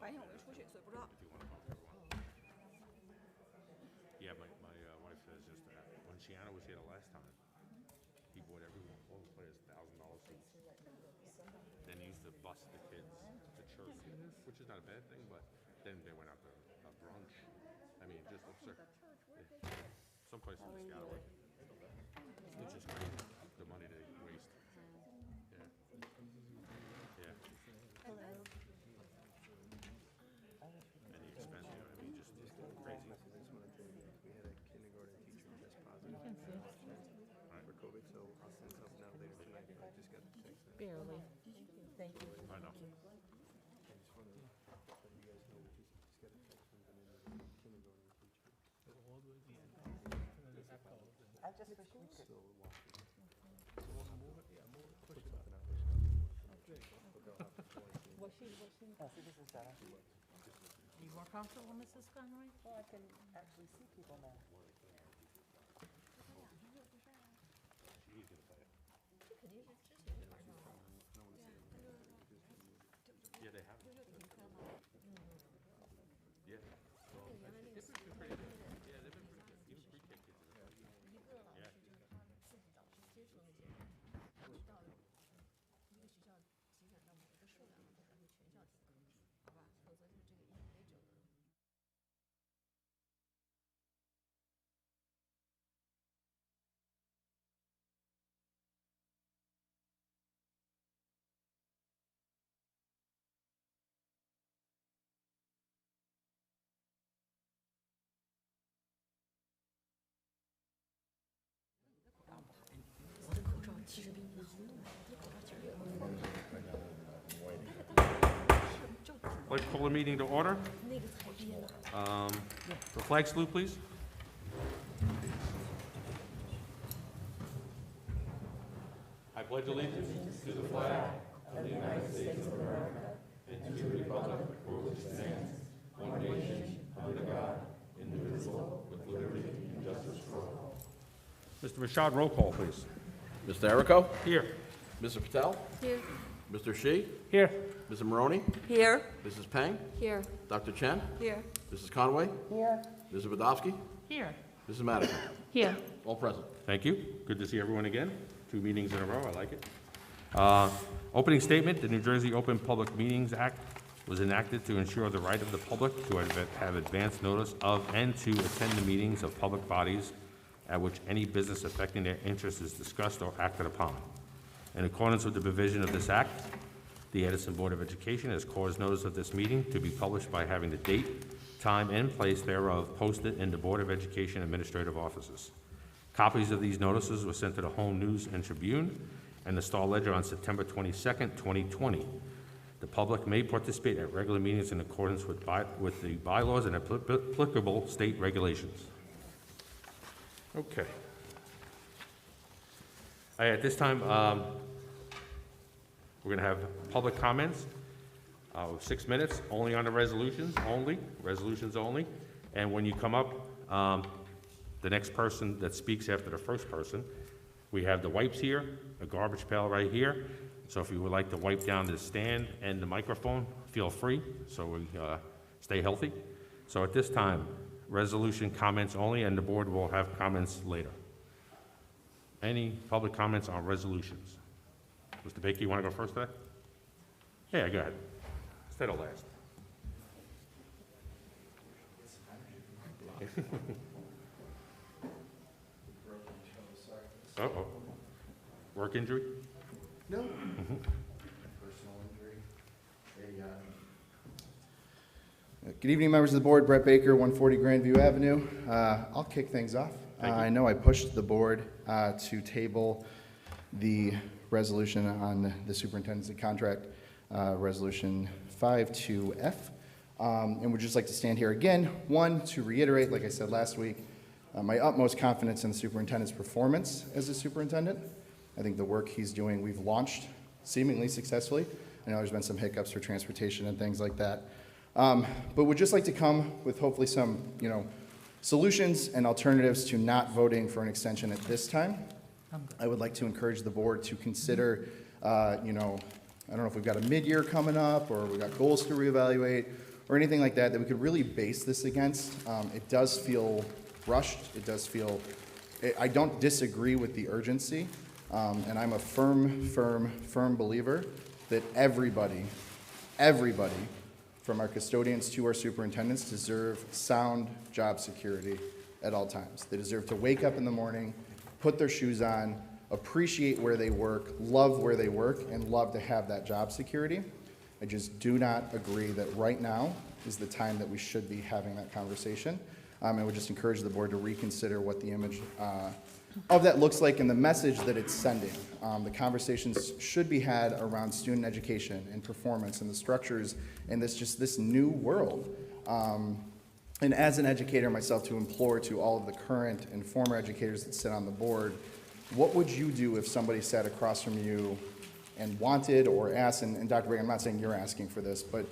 白天我没出去，所以不知道。 if you want to bump everyone. Yeah, my wife says just that. When Shiana was here the last time, he bought everyone, all the players, $1,000 seats. Then he used to bus the kids to church, which is not a bad thing, but then they went out to brunch. I mean, just absurd. Someplace in Piscataway. It's just crazy, the money they waste. Yeah. Yeah. And the expense, you know what I mean, just crazy. We had a kindergarten teacher test positive for COVID, so I'll send something out later tonight, but I just got the text. Barely. Thank you. I know. I just wanted to let you guys know, we just got a text from the kindergarten teacher. I just wish we could. Still watching. Put something out. But they'll have to quarantine. Oh, see, this is better. You more comfortable, Mrs. Conroy? Well, I can actually see people now. She's gonna play it. Yeah, they have. Yeah. Well, they've been pretty good. Yeah, they've been pretty good. Even pre-K kids are pretty good. Yeah. 我的口罩其实比你的好多，你的口罩其实比我的 I'd like to call the meeting to order. 那个才憋呢。 The flag salute, please. I pledge allegiance to the flag of the United States of America and to the republic for which it stands, one nation, under God, indivisible, with liberty and justice for all. Mr. Rashad, roll call, please. Mr. Errico? Here. Mr. Patel? Here. Mr. Shi? Here. Mrs. Maroney? Here. Mrs. Peng? Here. Dr. Chen? Here. Mrs. Conway? Here. Mrs. Wadowski? Here. Mrs. Madigan? Here. All present. Thank you. Good to see everyone again. 2 meetings in a row, I like it. Opening statement, the New Jersey Open Public Meetings Act was enacted to ensure the right of the public to have advance notice of and to attend the meetings of public bodies at which any business affecting their interests is discussed or acted upon. In accordance with the provision of this act, the Edison Board of Education has caused notice of this meeting to be published by having the date, time, and place thereof posted in the Board of Education administrative offices. Copies of these notices were sent to the Home News and Tribune and the Star Ledger on September 22nd, 2020. The public may participate at regular meetings in accordance with the bylaws and applicable state regulations. Okay. At this time, we're going to have public comments, 6 minutes, only on the resolutions only. And when you come up, the next person that speaks after the first person, we have the wipes here, a garbage pail right here. So if you would like to wipe down the stand and the microphone, feel free, so we stay healthy. So at this time, resolution comments only, and the board will have comments later. Any public comments on resolutions? Mr. Baker, you want to go first today? Yeah, go ahead. Instead of last. Uh-oh. Work injury? No. Personal injury. Good evening, members of the board. Brett Baker, 140 Grandview Avenue. I'll kick things off. I know I pushed the board to table the resolution on the superintendent's contract, resolution 52F. And would just like to stand here again, one, to reiterate, like I said last week, my utmost confidence in the superintendent's performance as a superintendent. I think the work he's doing, we've launched seemingly successfully. I know there's been some hiccups for transportation and things like that. But would just like to come with hopefully some, solutions and alternatives to not voting for an extension at this time. I would like to encourage the board to consider, I don't know if we've got a mid-year coming up or we've got goals to reevaluate, or anything like that we could really base this against. It does feel rushed. It does feel, I don't disagree with the urgency, and I'm a firm believer that everybody, from our custodians to our superintendents, deserve sound job security at all times. They deserve to wake up in the morning, put their shoes on, appreciate where they work, love where they work, and love to have that job security. I just do not agree that right now is the time that we should be having that conversation. I would just encourage the board to reconsider what the image of that looks like and the message that it's sending. The conversations should be had around student education and performance and the structures in this new world. And as an educator myself, to implore to all of the current and former educators that sit on the board, what would you do if somebody sat across from you and wanted or asked, and Dr. Reagan, I'm not saying you're asking for this, but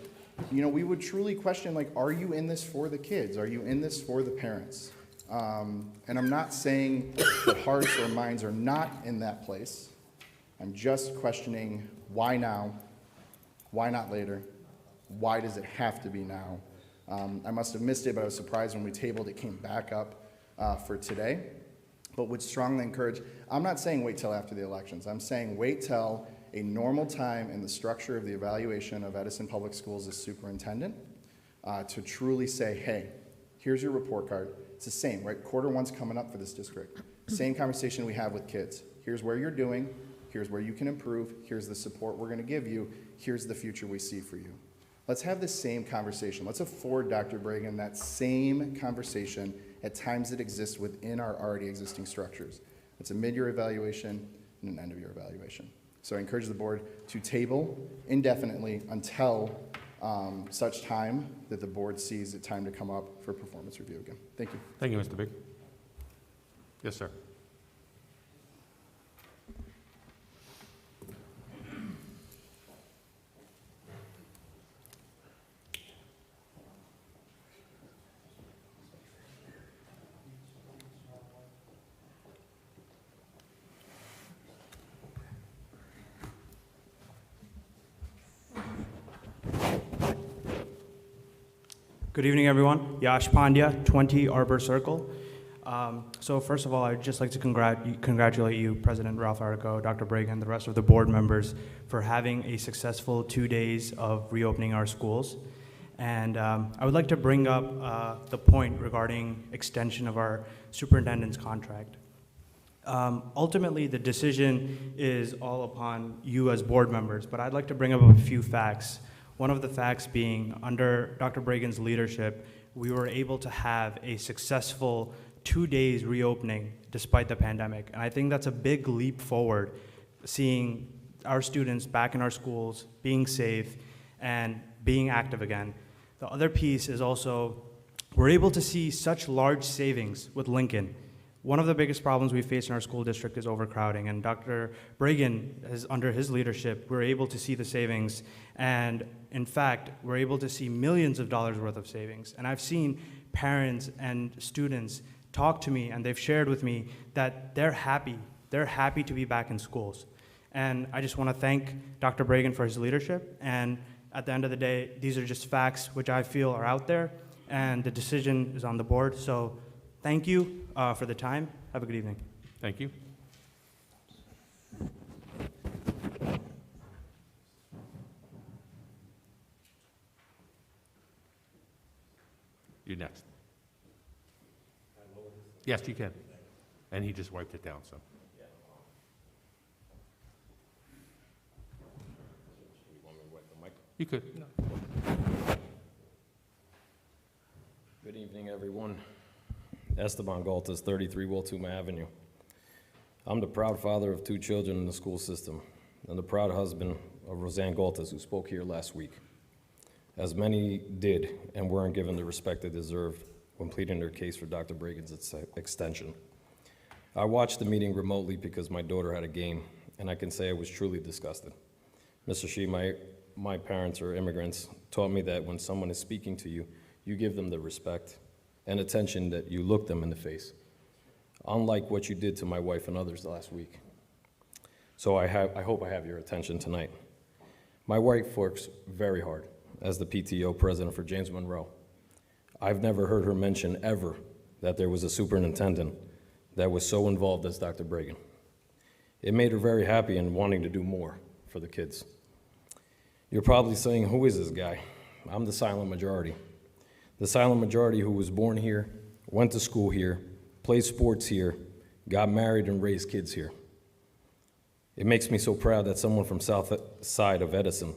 we would truly question, like, are you in this for the kids? Are you in this for the parents? And I'm not saying that hearts or minds are not in that place. I'm just questioning, why now? Why not later? Why does it have to be now? I must have missed it, but I was surprised when we tabled it came back up for today. But would strongly encourage, I'm not saying wait till after the elections. I'm saying wait till a normal time in the structure of the evaluation of Edison Public Schools as superintendent to truly say, hey, here's your report card. It's the same, right? Quarter one's coming up for this district. Same conversation we have with kids. Here's where you're doing. Here's where you can improve. Here's the support we're going to give you. Here's the future we see for you. Let's have the same conversation. Let's afford Dr. Bragan that same conversation at times that exist within our already existing structures. It's a mid-year evaluation and an end-of-year evaluation. So I encourage the board to table indefinitely until such time that the board sees it time to come up for performance review again. Thank you. Thank you, Mr. Big. Yes, sir. Good evening, everyone. Yash Pandya, 20 Arbor Circle. So first of all, I'd just like to congratulate you, President Ralph Arco, Dr. Bragan, and the rest of the board members for having a successful 2 days of reopening our schools. And I would like to bring up the point regarding extension of our superintendent's contract. Ultimately, the decision is all upon you as board members, but I'd like to bring up a few facts. One of the facts being, under Dr. Bragan's leadership, we were able to have a successful 2 days reopening despite the pandemic. And I think that's a big leap forward, seeing our students back in our schools, being safe, and being active again. The other piece is also, we're able to see such large savings with Lincoln. One of the biggest problems we face in our school district is overcrowding, and Dr. Bragan, under his leadership, we're able to see the savings, and in fact, we're able to see millions of dollars worth of savings. And I've seen parents and students talk to me, and they've shared with me that they're happy to be back in schools. And I just want to thank Dr. Bragan for his leadership, and at the end of the day, these are just facts which I feel are out there, and the decision is on the board. So thank you for the time. Have a good evening. Thank you. You next. Yes, you can. And he just wiped it down, so. You could. Good evening, everyone. Esteban Galtas, 33 Wiltuma Avenue. I'm the proud father of 2 children in the school system, and the proud husband of Roseanne Galtas, who spoke here last week. As many did and weren't given the respect they deserve when pleading their case for Dr. Bragan's extension. I watched the meeting remotely because my daughter had a game, and I can say I was truly disgusted. Mr. Shee, my parents are immigrants, taught me that when someone is speaking to you, you give them the respect and attention that you look them in the face, unlike what you did to my wife and others last week. So I hope I have your attention tonight. My wife works very hard, as the PTO president for James Monroe. I've never heard her mention ever that there was a superintendent that was so involved as Dr. Bragan. It made her very happy and wanting to do more for the kids. You're probably saying, who is this guy? I'm the silent majority. The silent majority who was born here, went to school here, played sports here, got married and raised kids here. It makes me so proud that someone from south side of Edison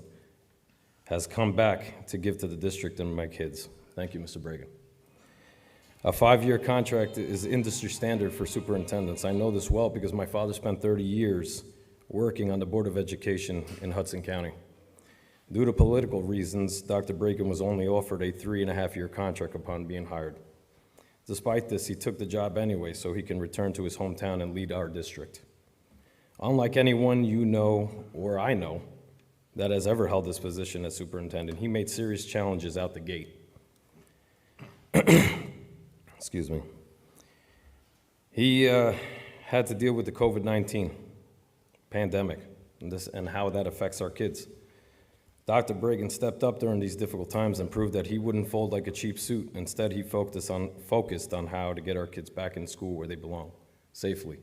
has come back to give to the district and my kids. Thank you, Mr. Bragan. A 5-year contract is industry standard for superintendents. I know this well because my father spent 30 years working on the Board of Education in Hudson County. Due to political reasons, Dr. Bragan was only offered a 3.5-year contract upon being hired. Despite this, he took the job anyway so he can return to his hometown and lead our district. Unlike anyone you know or I know that has ever held this position as superintendent, he made serious challenges out the gate. Excuse me. He had to deal with the COVID-19 pandemic and how that affects our kids. Dr. Bragan stepped up during these difficult times and proved that he wouldn't fold like a cheap suit. Instead, he focused on how to get our kids back in school where they belong, safely.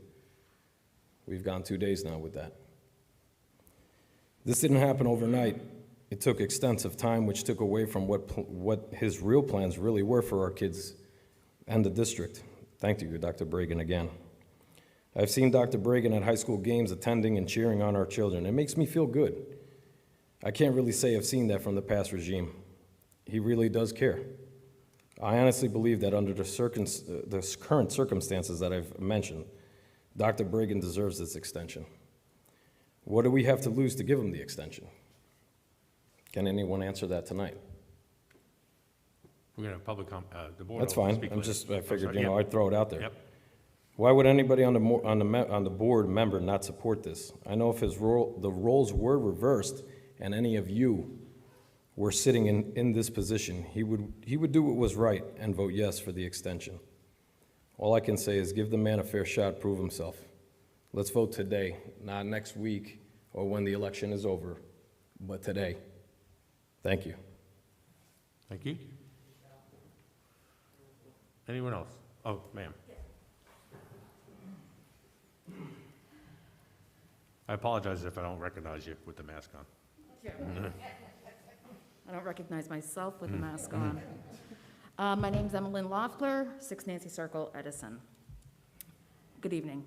We've gone 2 days now with that. This didn't happen overnight. It took extensive time, which took away from what his real plans really were for our kids and the district. Thank you, Dr. Bragan, again. I've seen Dr. Bragan at high school games attending and cheering on our children. It makes me feel good. I can't really say I've seen that from the past regime. He really does care. I honestly believe that under the current circumstances that I've mentioned, Dr. Bragan deserves this extension. What do we have to lose to give him the extension? Can anyone answer that tonight? We're going to have public the board. That's will fine. speak I later. figured, Yep. I'd throw it out there. Yep. Why would anybody on the board member not support this? I know if the roles were reversed and any of you were sitting in this position, he would do what was right and vote yes for the extension. All I can say is give the man a fair shot, prove himself. Let's vote today, not next week or when the election is over, but today. Thank you. Thank you. Anyone else? Oh, ma'am. I apologize if I don't recognize you with the mask on. I don't recognize myself with the mask on. My name's Emmeline Loeffler, 6 Nancy Circle, Edison. Good evening.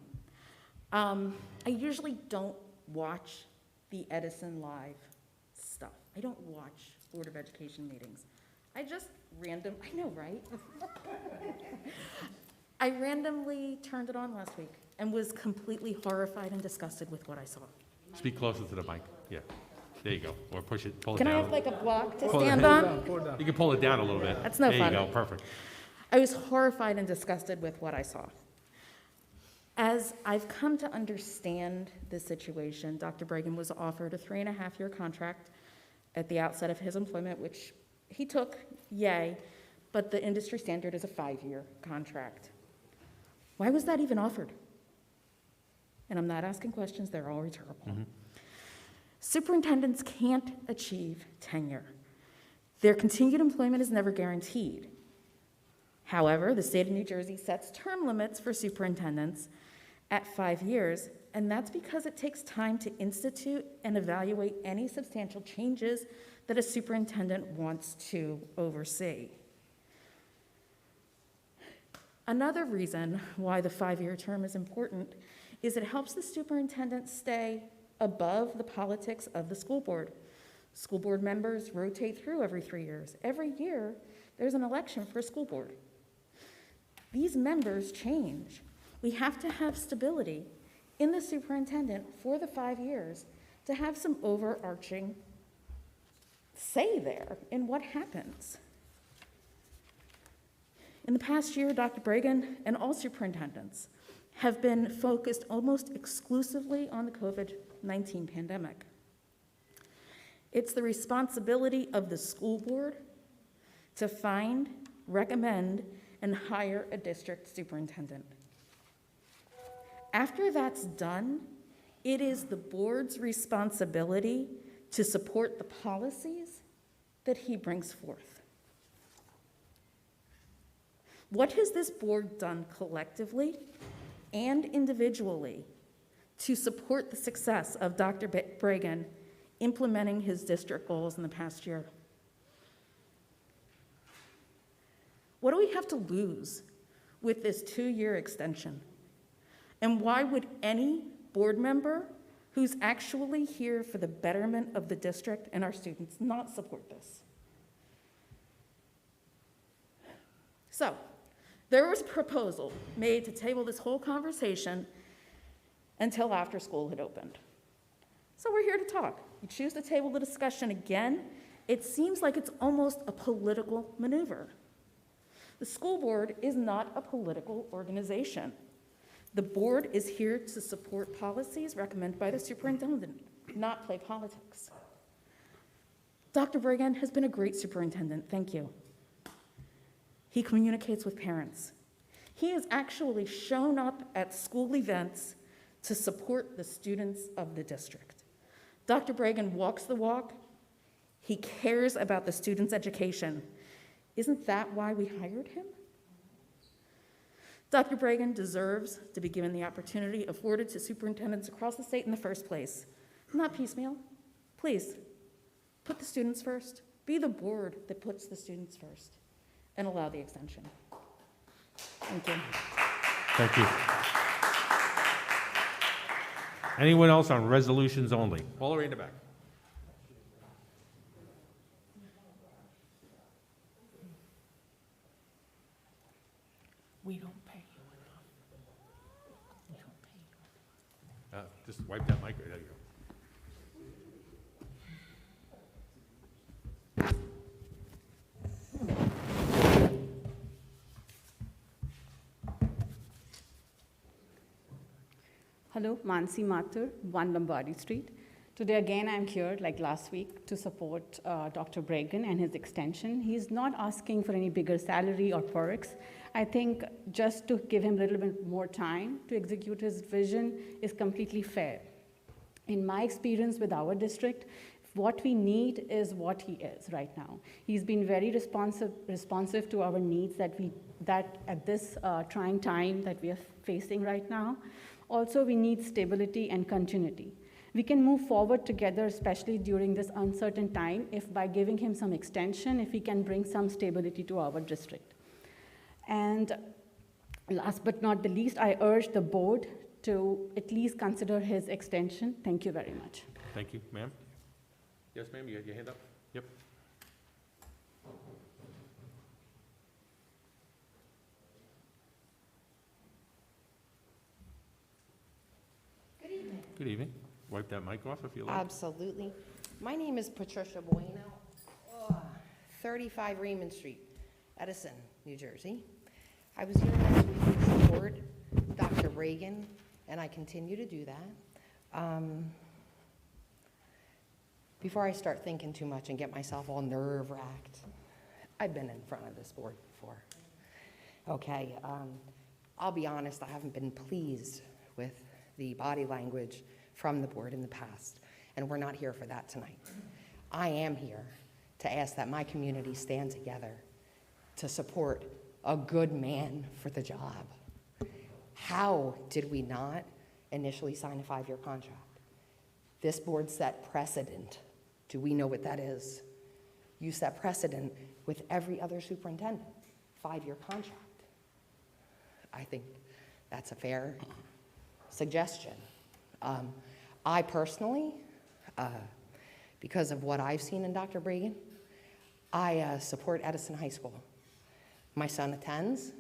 I usually don't watch the Edison Live stuff. I don't watch Board of Education meetings. I just I know, right? I randomly turned it on last week and was completely horrified and disgusted with what I saw. Speak closer to the mic. Yeah. There you go. Or pull it Can down. I have like a block to Pull it stand down. on? You can pull it down a little bit. That's no there fun. There you go. Perfect. I was horrified and disgusted with what I saw. As I've come to understand the situation, Dr. Bragan was offered a 3.5-year contract at the outset of his employment, which he took, yay, but the industry standard is a 5-year contract. Why was that even offered? And I'm not asking questions, they're all rhetorical. Mm-hmm. Superintendents can't achieve tenure. Their continued employment is never guaranteed. However, the state of New Jersey sets term limits for superintendents at 5 years, and that's because it takes time to institute and evaluate any substantial changes that a superintendent wants to oversee. Another reason why the 5-year term is important is it helps the superintendent stay above the politics of the school board. School board members rotate through every 3 years. Every year, there's an election for a school board. These members change. We have to have stability in the superintendent for the 5 years to have some overarching say there in what happens. In the past year, Dr. Bragan and all superintendents have been focused almost exclusively on the COVID-19 pandemic. It's the responsibility of the school board to find, recommend, and hire a district superintendent. After that's done, it is the board's responsibility to support the policies that he brings forth. What has this board done collectively and individually to support the success of Dr. Bragan implementing his district goals in the past year? What do we have to lose with this 2-year extension? And why would any board member who's actually here for the betterment of the district and our students not support this? So, there was a proposal made to table this whole conversation until after school had opened. So we're here to talk. You choose to table the discussion again, it seems like it's almost a political maneuver. The school board is not a political organization. The board is here to support policies recommended by the superintendent, not play politics. Dr. Bragan has been a great superintendent, thank you. He communicates with parents. He has actually shown up at school events to support the students of the district. Dr. Bragan walks the walk. He cares about the students' education. Isn't that why we hired him? Dr. Bragan deserves to be given the opportunity afforded to superintendents across the state in the first place, not piecemeal. Please, put the students first. Be the board that puts the students first, and allow the extension. Thank you. Thank you. Anyone else on resolutions only? All the way in the back. We don't pay you enough. We don't pay you. Just wipe that mic. There you go. Hello, Mansi Mathur, 1 Lombardi Street. Today again I'm here, like last week, to support Dr. Bragan and his extension. He's not asking for any bigger salary or perks. I think just to give him a little bit more time to execute his vision is completely fair. In my experience with our district, what we need is what he is right now. He's been very responsive to our needs that at this trying time that we are facing right now. Also, we need stability and continuity. We can move forward together, especially during this uncertain time, if by giving him some extension, if we can bring some stability to our district. And last but not the least, I urge the board to at least consider his extension. Thank you very much. Thank you, ma'am. Yes, ma'am, you had your hand up? Yep. Good evening. Wipe that mic off if you like. Absolutely. My name is Patricia Bueno, 35 Raymond Street, Edison, New Jersey. I was here last week to support Dr. Bragan, and I continue to do that. Before I start thinking too much and get myself all nerve-wracked, I've been in front of this board before. Okay, I'll be honest, I haven't been pleased with the body language from the board in the past, and we're not here for that tonight. I am here to ask that my community stand together to support a good man for the job. How did we not initially sign a 5-year contract? This board set precedent. Do we know what that is? You set precedent with every other superintendent, 5-year contract. I think that's a fair suggestion. I personally, because of what I've seen in Dr. Bragan, I support Edison High School. My son attends.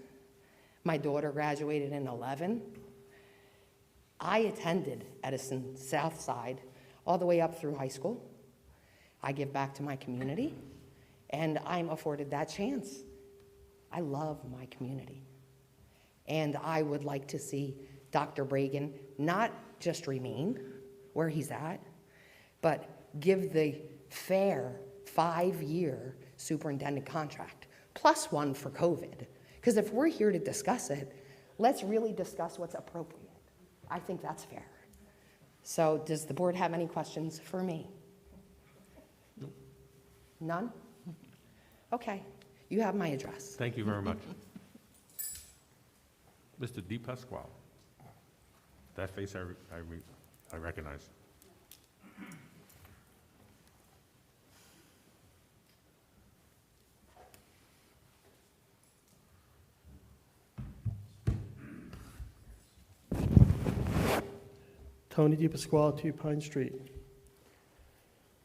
My daughter graduated in 11. I attended Edison South Side all the way up through high school. I give back to my community, and I'm afforded that chance. I love my community. And I would like to see Dr. Bragan not just remain where he's at, but give the fair 5-year superintendent contract, plus one for COVID. Because if we're here to discuss it, let's really discuss what's appropriate. I think that's fair. So does the board have any questions for me? None? Okay, you have my address. Thank you very much. Mr. Di Pasquale. That face I recognize. Tony DiPasquale, 2 Pine Street.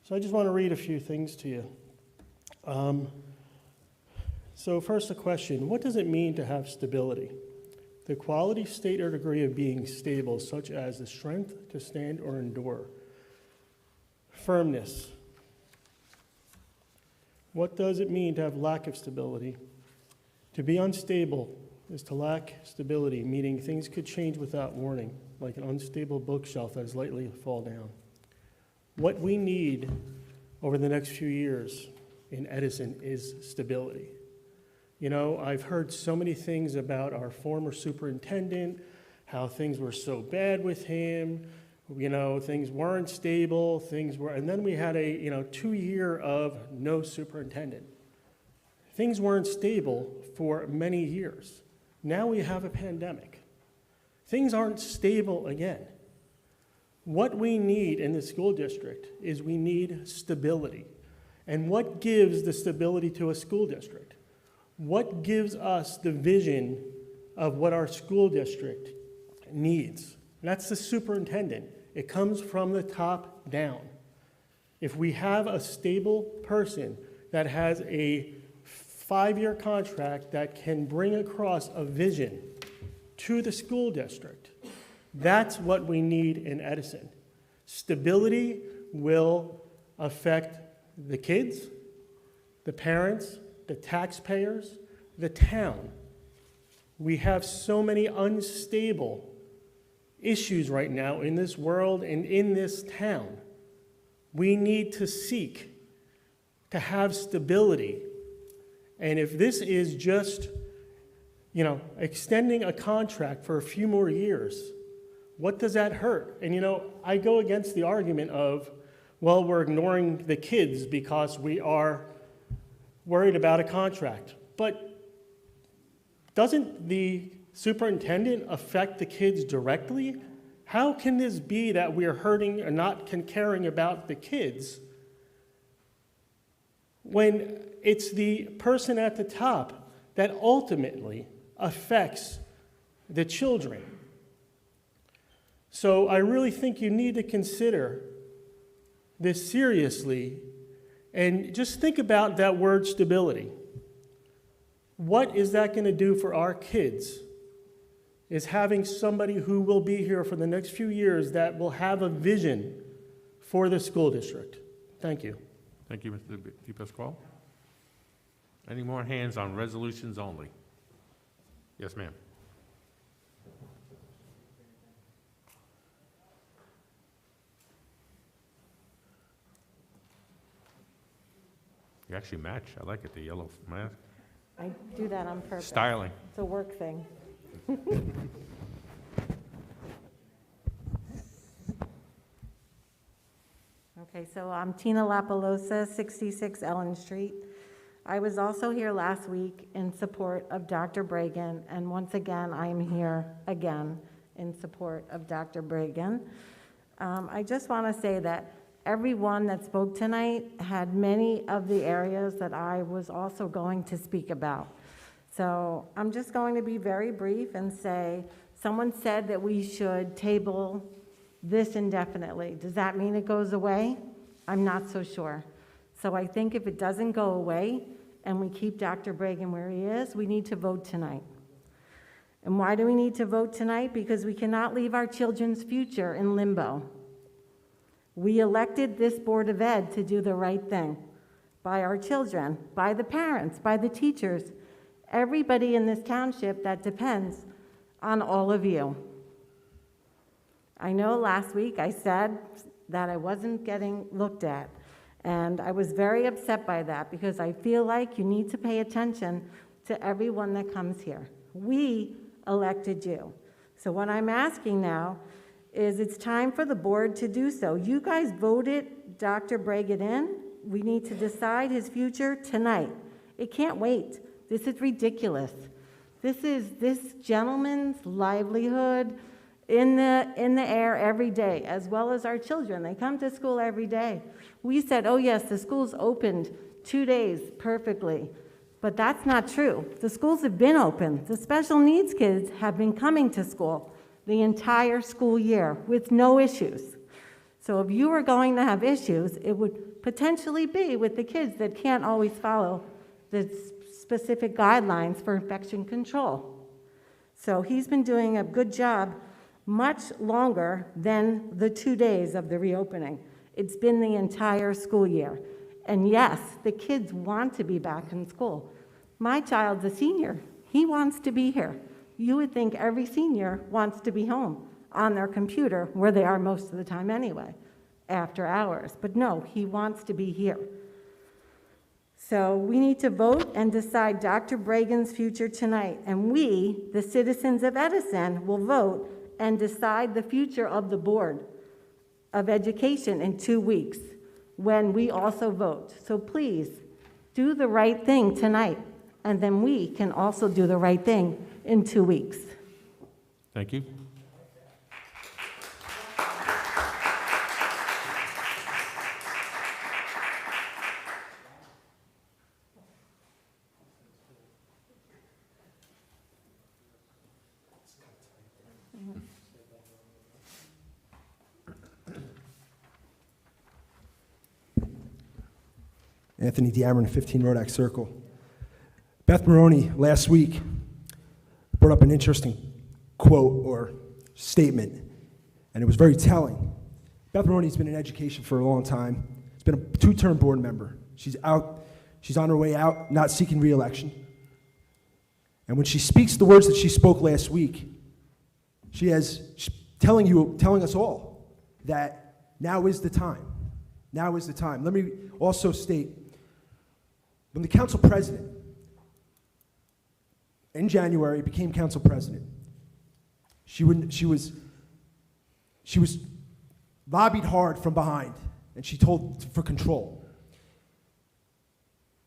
So I just want to read a few things to you. So first, a question. What does it mean to have stability? The quality, state, or degree of being stable, such as the strength to stand or endure. Firmness. What does it mean to have lack of stability? To be unstable is to lack stability, meaning things could change without warning, like an unstable bookshelf that is likely to fall down. What we need over the next few years in Edison is stability. You know, I've heard so many things about our former superintendent, how things were so bad with him, you know, things weren't stable, and then we had a, 2-year of no superintendent. Things weren't stable for many years. Now we have a pandemic. Things aren't stable again. What we need in the school district is we need stability. And what gives the stability to a school district? What gives us the vision of what our school district needs? That's the superintendent. It comes from the top down. If we have a stable person that has a 5-year contract that can bring across a vision to the school district, that's what we need in Edison. Stability will affect the kids, the parents, the taxpayers, the town. We have so many unstable issues right now in this world and in this town. We need to seek to have stability. And if this is just, extending a contract for a few more years, what does that hurt? And I go against the argument of, well, we're ignoring the kids because we are worried about a contract. But doesn't the superintendent affect the kids directly? How can this be that we are hurting or not caring about the kids when it's the person at the top that ultimately affects the children? So I really think you need to consider this seriously and just think about that word stability. What is that going to do for our kids? Is having somebody who will be here for the next few years that will have a vision for the school district. Thank you. Thank you, Mr. Di Pasquale. Any more hands on resolutions only? Yes, ma'am. You actually match. I like it, the yellow mask. I do that on purpose. Styling. It's a work thing. Okay, so I'm Tina Lapalosa, 66 Ellen Street. I was also here last week in support of Dr. Bragan, and once again, I am here again in support of Dr. Bragan. I just want to say that everyone that spoke tonight had many of the areas that I was also going to speak about. So I'm just going to be very brief and say, someone said that we should table this indefinitely. Does that mean it goes away? I'm not so sure. So I think if it doesn't go away and we keep Dr. Bragan where he is, we need to vote tonight. And why do we need to vote tonight? Because we cannot leave our children's future in limbo. We elected this Board of Ed to do the right thing by our children, by the parents, by the teachers, everybody in this township that depends on all of you. I know last week I said that I wasn't getting looked at, and I was very upset by that because I feel like you need to pay attention to everyone that comes here. We elected you. So what I'm asking now is it's time for the board to do so. You guys voted Dr. Bragan in. We need to decide his future tonight. It can't wait. This is ridiculous. This is this gentleman's livelihood in the air every day, as well as our children. They come to school every day. We said, oh yes, the school's opened 2 days perfectly, but that's not true. The schools have been open. The special needs kids have been coming to school the entire school year with no issues. So if you were going to have issues, it would potentially be with the kids that can't always follow the specific guidelines for infection control. So he's been doing a good job much longer than the 2 days of the reopening. It's been the entire school year. And yes, the kids want to be back in school. My child's a senior. He wants to be here. You would think every senior wants to be home on their computer, where they are most of the time anyway, after hours. But no, he wants to be here. So we need to vote and decide Dr. Bragan's future tonight. And we, the citizens of Edison, will vote and decide the future of the Board of Education in 2 weeks, when we also vote. So please, do the right thing tonight, and then we can also do the right thing in 2 weeks. Thank you. Anthony Diamond, 15 Rodak Circle. Beth Maroney last week brought up an interesting quote or statement, and it was very telling. Beth Maroney's been in education for a long time. She's been a 2-term board member. She's on her way out, not seeking re-election. And when she speaks the words that she spoke last week, she's telling us all that now is the time. Now is the time. Let me also state, when the council president in January became council president, she was lobbied hard from behind, and she told for control.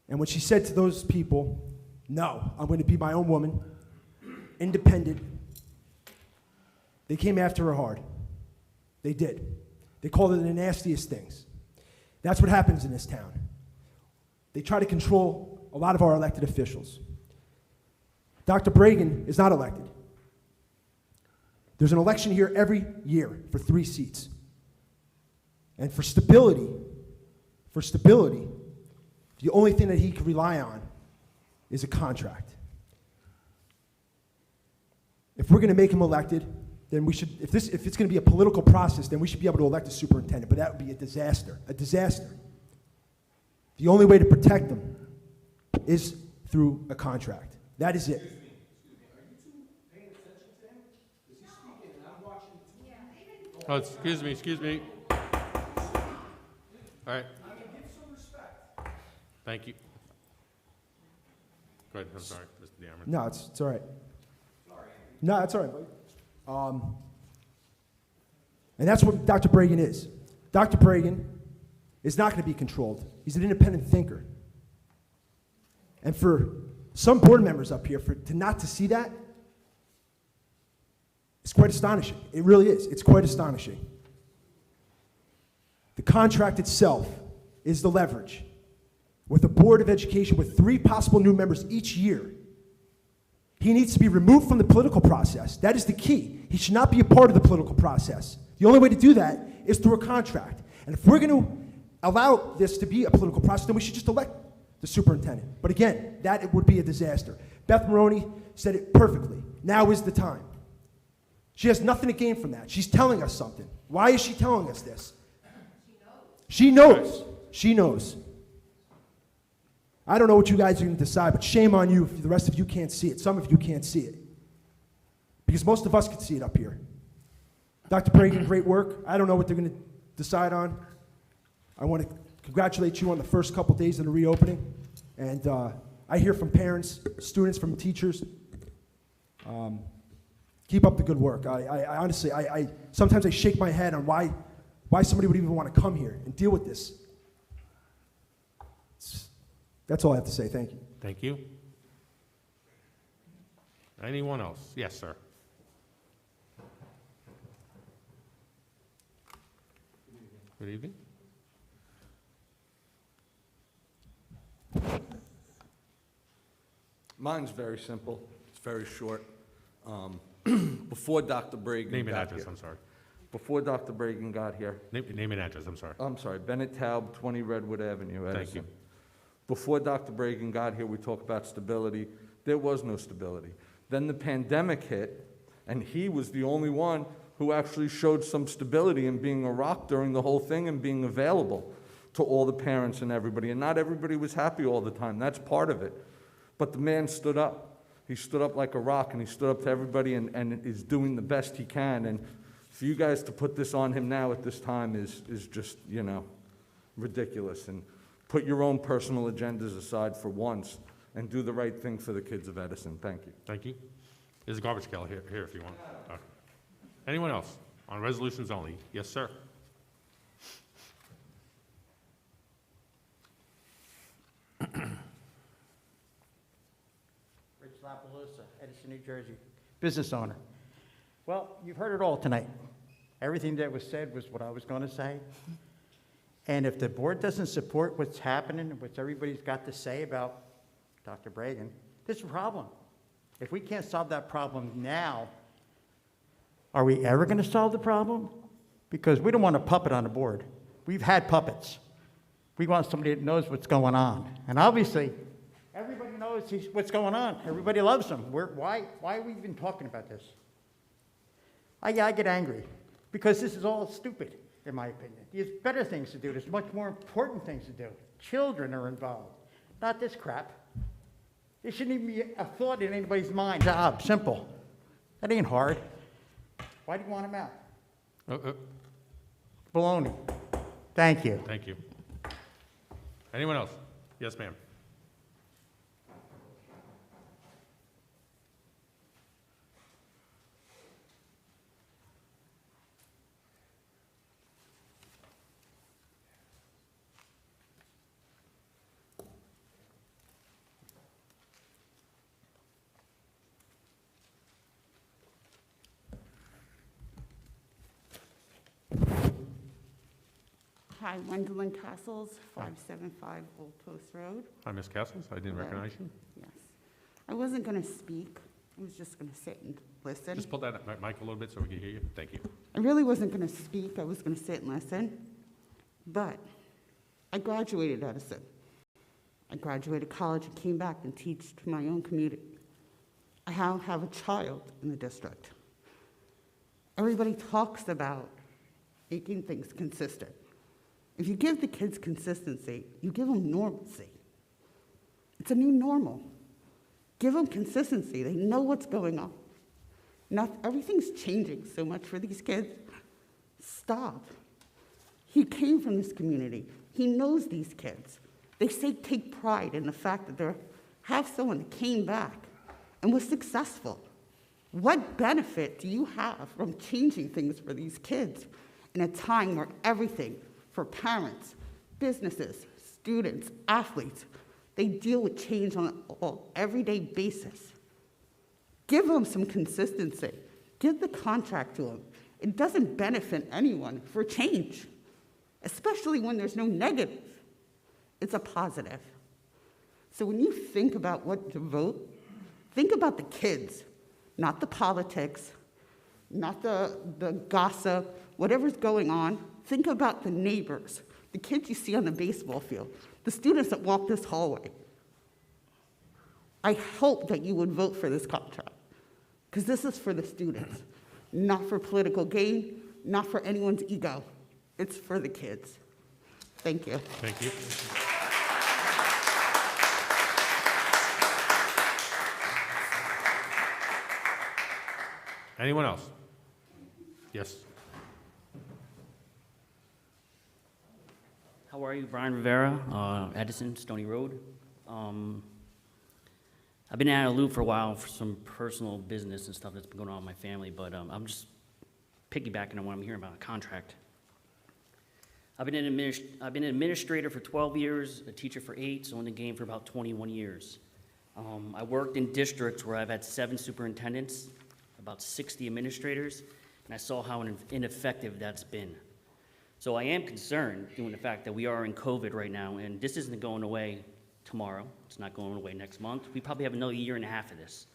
And when she said to those people, no, I'm going to be my own woman, independent, they came after her hard. They did. They called her the nastiest things. That's what happens in this town. They try to control a lot of our elected officials. Dr. Bragan is not elected. There's an election here every year for 3 seats. And for stability, the only thing that he can rely on is a contract. If we're going to make him elected, then we should, if it's going to be a political process, then we should be able to elect a superintendent, but that would be a disaster, The only way to protect them is through a contract. That is it. Oh, excuse me. All right. Thank you. Go ahead, I'm sorry, Mr. Diamond. No, it's all right. No, it's all right, buddy. And that's what Dr. Bragan is. Dr. Bragan is not going to be controlled. He's an independent thinker. And for some board members up here, to not see that, it's quite astonishing. It really is. It's quite astonishing. The contract itself is the leverage. With a board of education with 3 possible new members each year, he needs to be removed from the political process. That is the key. He should not be a part of the political process. The only way to do that is through a contract. And if we're going to allow this to be a political process, then we should just elect the superintendent. But again, that would be a disaster. Beth Maroney said it perfectly. Now is the time. She has nothing to gain from that. She's telling us something. Why is she telling us this? She knows. She knows. I don't know what you guys are going to decide, but shame on you if the rest of you can't see it. Some of you can't see it. Because most of us can see it up here. Dr. Bragan, great work. I don't know what they're going to decide on. I want to congratulate you on the first couple days of the reopening. And I hear from parents, students, from teachers. Keep up the good work. I honestly, sometimes I shake my head on why somebody would even want to come here and deal with this. That's all I have to say. Thank you. Thank you. Anyone else? Yes, sir. Good evening. Mine's very simple. It's very short. Before Dr. Bragan Name and got address, here- I'm sorry. Before Dr. Bragan got here, Name and address, I'm sorry. I'm sorry, Bennett Taub, 20 Redwood Avenue, Edison. Thank you. Before Dr. Bragan got here, we talked about stability. There was no stability. Then the pandemic hit, and he was the only one who actually showed some stability in being a rock during the whole thing and being available to all the parents and everybody. And not everybody was happy all the time. That's part of it. But the man stood up. He stood up like a rock, and he stood up to everybody and is doing the best he can. And for you guys to put this on him now at this time is just, you know, ridiculous. And put your own personal agendas aside for once and do the right thing for the kids of Edison. Thank you. Thank you. There's a garbage can here if you want. Okay. Anyone else on resolutions only? Yes, sir. Rich Lapaloosa, Edison, New Jersey, business owner. Well, you've heard it all tonight. Everything that was said was what I was going to say. And if the board doesn't support what's happening and what everybody's got to say about Dr. Bragan, there's a problem. If we can't solve that problem now, are we ever going to solve the problem? Because we don't want a puppet on the board. We've had puppets. We want somebody that knows what's going on. And obviously, everybody knows what's going on. Everybody loves him. Why are we even talking about this? I get angry because this is all stupid, in my opinion. There's better things to do. There's much more important things to do. Children are involved, not this crap. There shouldn't even be a thought in anybody's mind. Job, simple. That ain't hard. Why do you want him out? Baloney. Thank you. Thank you. Anyone else? Yes, ma'am. Hi, Gwendolyn Castles, 575 Old Post Road. Hi, Ms. Castles. I didn't recognize you. Yes. I wasn't going to speak. I was just going to sit and listen. Just pull that mic a little bit so we can hear you. Thank you. I really wasn't going to speak. I was going to sit and listen. But I graduated Edison. I graduated college and came back and teach to my own community. I have a child in the district. Everybody talks about making things consistent. If you give the kids consistency, you give them normalcy. It's a new normal. Give them consistency. They know what's going on. Everything's changing so much for these kids. Stop. He came from this community. He knows these kids. They say take pride in the fact that they have someone that came back and was successful. What benefit do you have from changing things for these kids in a time where everything for parents, businesses, students, athletes, they deal with change on an everyday basis? Give them some consistency. Give the contract to them. It doesn't benefit anyone for change, especially when there's no negative. It's a positive. So when you think about what to vote, think about the kids, not the politics, not the gossip, whatever's going on. Think about the neighbors, the kids you see on the baseball field, the students that walk this hallway. I hope that you would vote for this contract, because this is for the students, not for political gain, not for anyone's ego. It's for the kids. Thank you. Thank you. Anyone else? Yes. How are you? Brian Rivera, Edison, Stony Road. I've been out of the loop for a while for some personal business and stuff that's been going on in my family, but I'm just piggybacking on what I'm hearing about a contract. I've been an administrator for 12 years, a teacher for 8, so in the game for about 21 years. I worked in districts where I've had 7 superintendents, about 60 administrators, and I saw how ineffective that's been. So I am concerned, given the fact that we are in COVID right now, and this isn't going away tomorrow. It's not going away next month. We probably have another year and a half of this.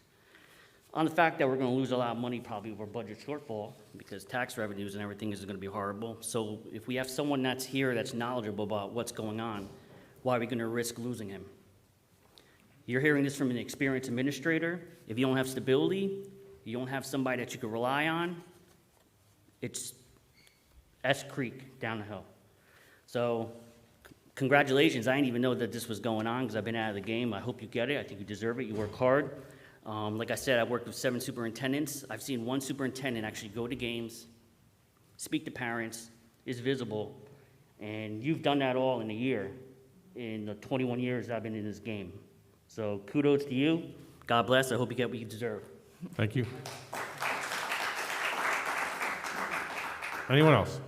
On the fact that we're going to lose a lot of money probably over budget shortfall because tax revenues and everything is going to be horrible. So if we have someone that's here that's knowledgeable about what's going on, why are we going to risk losing him? You're hearing this from an experienced administrator. If you don't have stability, you don't have somebody that you can rely on, it's S Creek down the hill. So congratulations. I didn't even know that this was going on because I've been out of the game. I hope you get it. I think you deserve it. You work hard. Like I said, I've worked with 7 superintendents. I've seen 1 superintendent actually go to games, speak to parents, is visible, and you've done that all in a year in the 21 years I've been in this game. So kudos to you. God bless. I hope you get what you deserve. Thank you. Anyone else?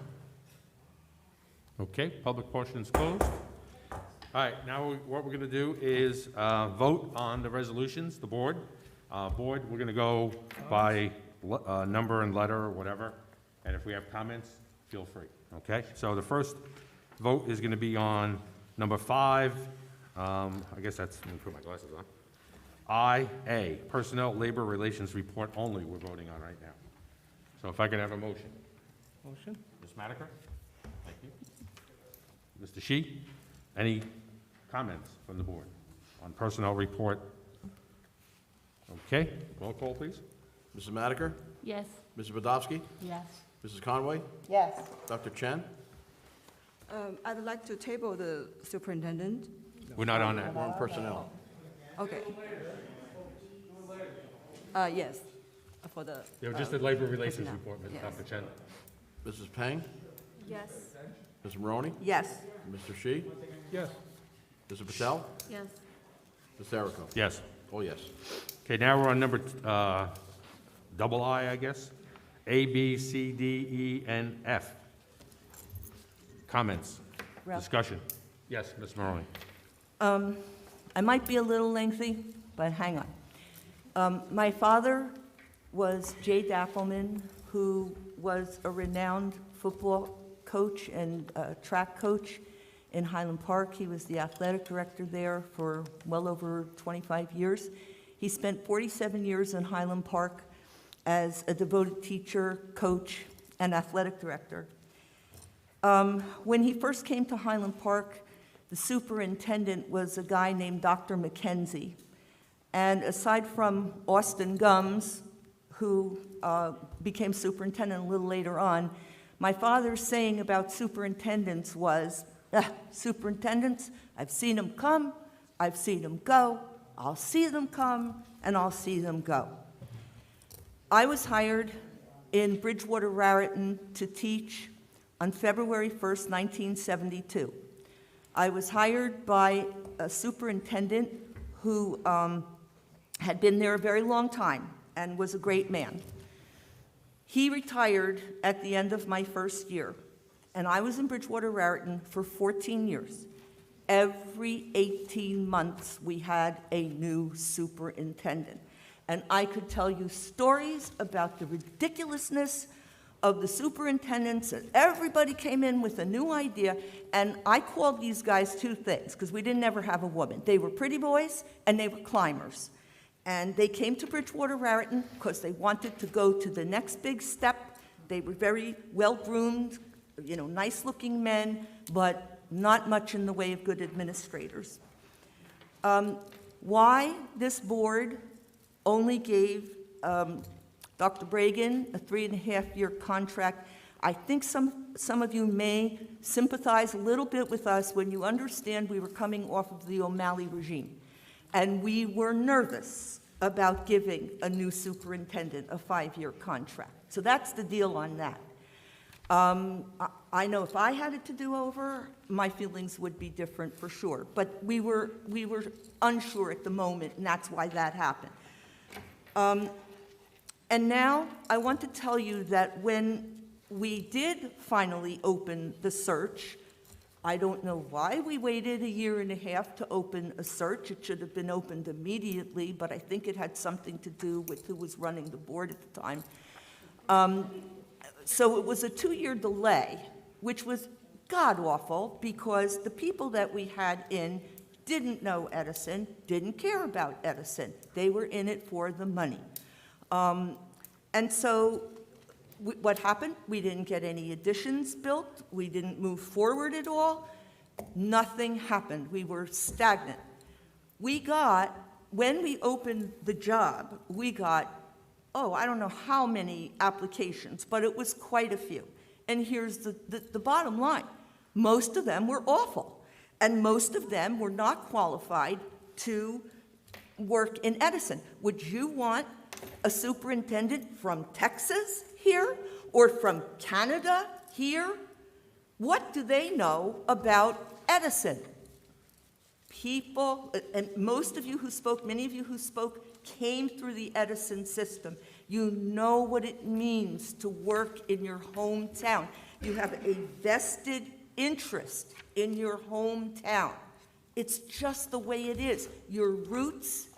Okay, public portion is closed. All right, now what we're going to do is vote on the resolutions, the board. Board, we're going to go by number and letter or whatever, and if we have comments, feel free, okay? So the first vote is going to be on number 5. I guess that's, let me put my glasses on. IA, Personnel Labor Relations Report only we're voting on right now. So if I could have a motion. Motion? Ms. Madiker? Thank you. Mr. Shi, any comments from the board on personnel report? Okay, roll call, please. Mrs. Madiker? Yes. Mrs. Bodowski? Yes. Mrs. Conway? Yes. Dr. Chen? I'd like to table the superintendent. We're not on that. We're on personnel. Okay. Yes, for the. Yeah, just the labor relations personnel. report, Ms. Yes. Dr. Chen. Mrs. Peng? Yes. Mrs. Maroney? Yes. Mr. Shi? Yes. Mrs. Patel? Yes. Ms. Erico? Yes. Oh, yes. Okay, now we're on number double I guess. A, B, C, D, E, and F. Comments? Ralph. Discussion? Yes, Ms. Maroney. I might be a little lengthy, but hang on. My father was Jay Daffelman, who was a renowned football coach and track coach in Highland Park. He was the athletic director there for well over 25 years. He spent 47 years in Highland Park as a devoted teacher, coach, and athletic director. When he first came to Highland Park, the superintendent was a guy named Dr. McKenzie. And aside from Austin Gums, who became superintendent a little later on, my father's saying about superintendents was, superintendents, I've seen them come, I've seen them go, I'll see them come, and I'll see them go. I was hired in Bridgewater, Raritan to teach on February 1st, 1972. I was hired by a superintendent who had been there a very long time and was a great man. He retired at the end of my first year, and I was in Bridgewater, Raritan for 14 years. Every 18 months, we had a new superintendent. And I could tell you stories about the ridiculousness of the superintendents, and everybody came in with a new idea, and I called these guys 2 things, because we didn't ever have a woman. They were pretty boys, and they were climbers. And they came to Bridgewater, Raritan, because they wanted to go to the next big step. They were very well-groomed, nice-looking men, but not much in the way of good administrators. Why this board only gave Dr. Bragan a 3.5-year contract, I think some of you may sympathize a little bit with us when you understand we were coming off of the O'Malley regime. And we were nervous about giving a new superintendent a 5-year contract. So that's the deal on that. I know if I had it to do over, my feelings would be different for sure. But we were unsure at the moment, and that's why that happened. And now I want to tell you that when we did finally open the search, I don't know why we waited a year and a half to open a search. It should have been opened immediately, but I think it had something to do with who was running the board at the time. So it was a 2-year delay, which was god-awful because the people that we had in didn't know Edison, didn't care about Edison. They were in it for the money. And so what happened? We didn't get any additions built. We didn't move forward at all. Nothing happened. We were stagnant. When we opened the job, we got, I don't know how many applications, but it was quite a few. And here's the bottom line. Most of them were awful, and most of them were not qualified to work in Edison. Would you want a superintendent from Texas here or from Canada here? What do they know about Edison? People, and most of you who spoke, many of you who spoke, came through the Edison system. You know what it means to work in your hometown. You have a vested interest in your hometown. It's just the way it is. Your roots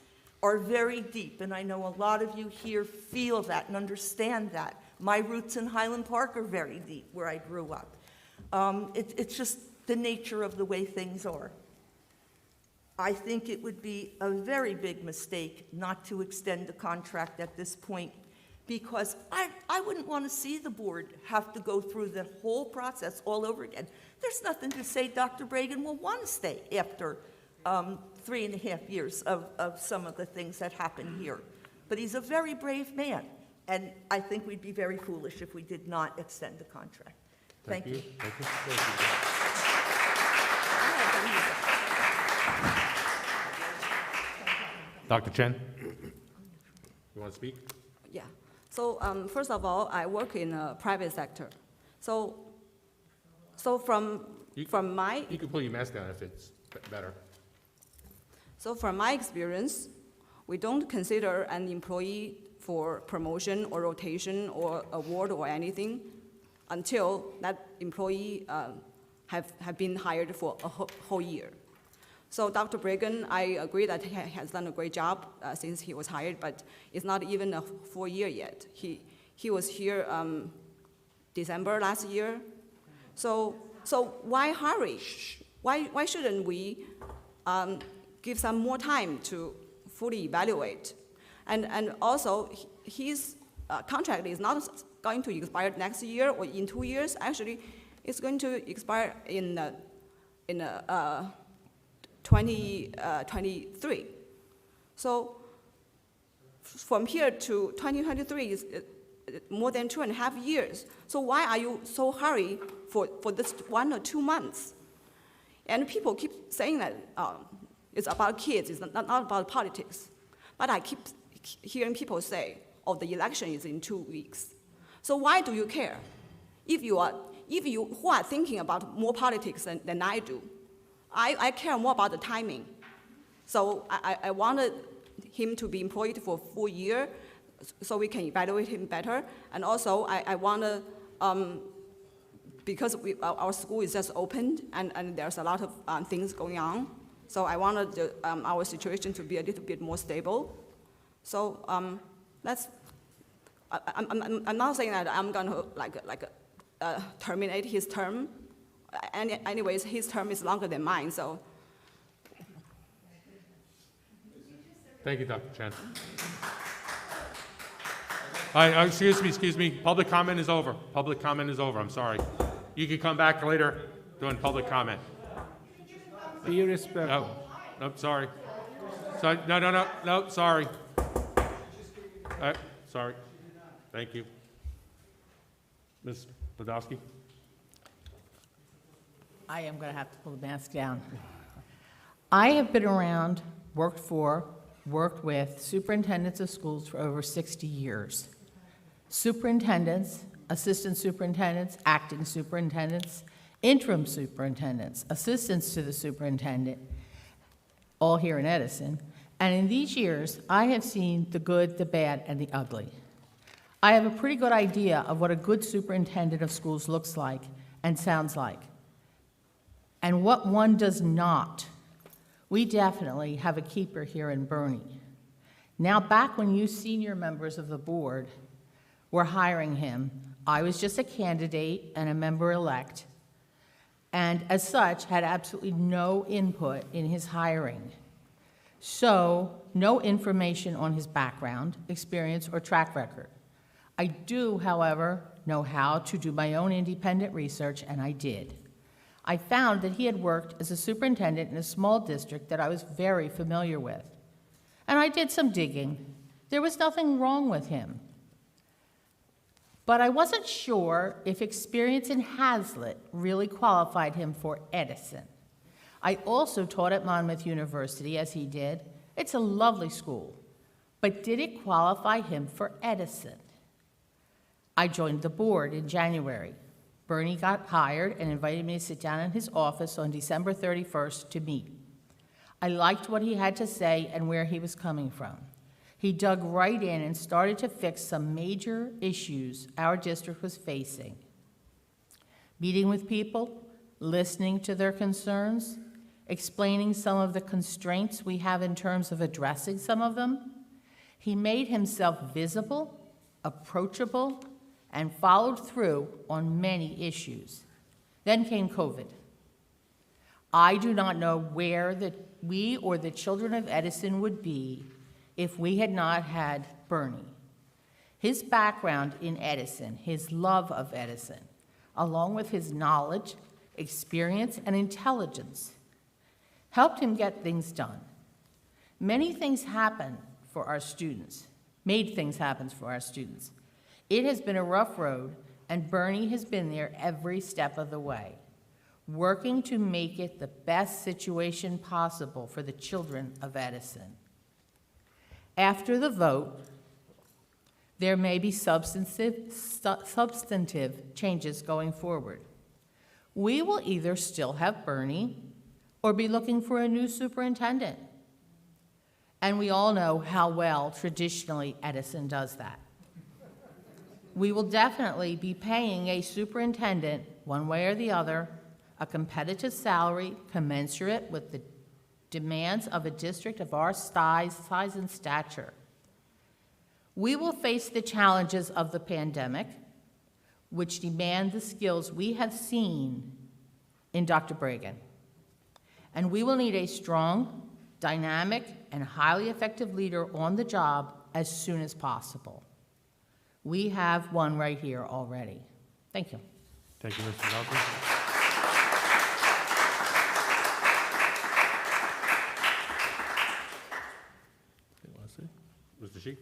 are very deep, and I know a lot of you here feel that and understand that. My roots in Highland Park are very deep, where I grew up. It's just the nature of the way things are. I think it would be a very big mistake not to extend the contract at this point, because I wouldn't want to see the board have to go through the whole process all over again. There's nothing to say Dr. Bragan will want to stay after 3.5 years of some of the things that happen here. But he's a very brave man, and I think we'd be very foolish if we did not extend the contract. Thank you. Thank you. Thank you. Dr. Chen, you want to speak? Yeah. So first of all, I work in a private sector. So from my... You can pull your mask down if it's better. So from my experience, we don't consider an employee for promotion or rotation or award or anything until that employee have been hired for a whole year. So Dr. Bragan, I agree that he has done a great job since he was hired, but it's not even a full year yet. He was here December last year. So why hurry? Why shouldn't we give some more time to fully evaluate? And also, his contract is not going to expire next year or in 2 years. Actually, it's going to expire in 2023. So from here to 2023 is more than 2.5 years. So why are you so hurry for this 1 or 2 months? And people keep saying that it's about kids, it's not about politics. But I keep hearing people say, the election is in 2 weeks. So why do you care? If you who are thinking about more politics than I do, I care more about the timing. So I wanted him to be employed for a full year so we can evaluate him better. And also, I want to, because our school is just opened and there's a lot of things going on, so I wanted our situation to be a little bit more stable. So I'm not saying that I'm going to terminate his term. Anyways, his term is longer than mine, so. Thank you, Dr. Chen. Excuse me. Public comment is over. Public comment is over. I'm sorry. You can come back later during public comment. Be respectful. No, sorry. No, sorry. Sorry. Thank you. Ms. Podolsky? I am going to have to pull the mask down. I have been around, worked with superintendents of schools for over 60 years. Superintendents, assistant superintendents, acting superintendents, interim superintendents, assistants to the superintendent, all here in Edison. And in these years, I have seen the good, the bad, and the ugly. I have a pretty good idea of what a good superintendent of schools looks like and sounds like. and what one does not. We definitely have a keeper here in Bernie. Now, back when you senior members of the board were hiring him, I was just a candidate and a member-elect, and as such, had absolutely no input in his hiring. So, no information on his background, experience, or track record. I do, however, know how to do my own independent research, and I did. I found that he had worked as a superintendent in a small district that I was very familiar with. And I did some digging. There was nothing wrong with him. But I wasn't sure if experience in Hazlitt really qualified him for Edison. I also taught at Monmouth University, as he did. It's a lovely school. But did it qualify him for Edison? I joined the board in January. Bernie got hired and invited me to sit down in his office on December 31st to meet. I liked what he had to say and where he was coming from. He dug right in and started to fix some major issues our district was facing. Meeting with people, listening to their concerns, explaining some of the constraints we have in terms of addressing some of them. He made himself visible, approachable, and followed through on many issues. Then came COVID. I do not know where we or the children of Edison would be if we had not had Bernie. His background in Edison, his love of Edison, along with his knowledge, experience, and intelligence, helped him get things done. Many things happen for our students, made things happen for our students. It has been a rough road, and Bernie has been there every step of the way, working to make it the best situation possible for the children of Edison. After the vote, there may be substantive changes going forward. We will either still have Bernie or be looking for a new superintendent. And we all know how well traditionally Edison does that. We will definitely be paying a superintendent, one way or the other, a competitive salary commensurate with the demands of a district of our size and stature. We will face the challenges of the pandemic, which demand the skills we have seen in Dr. Bragan. And we will need a strong, dynamic, and highly effective leader on the job as soon as possible. We have one right here already. Thank you. Thank you, Mr. Dalton. Mr. Sheik?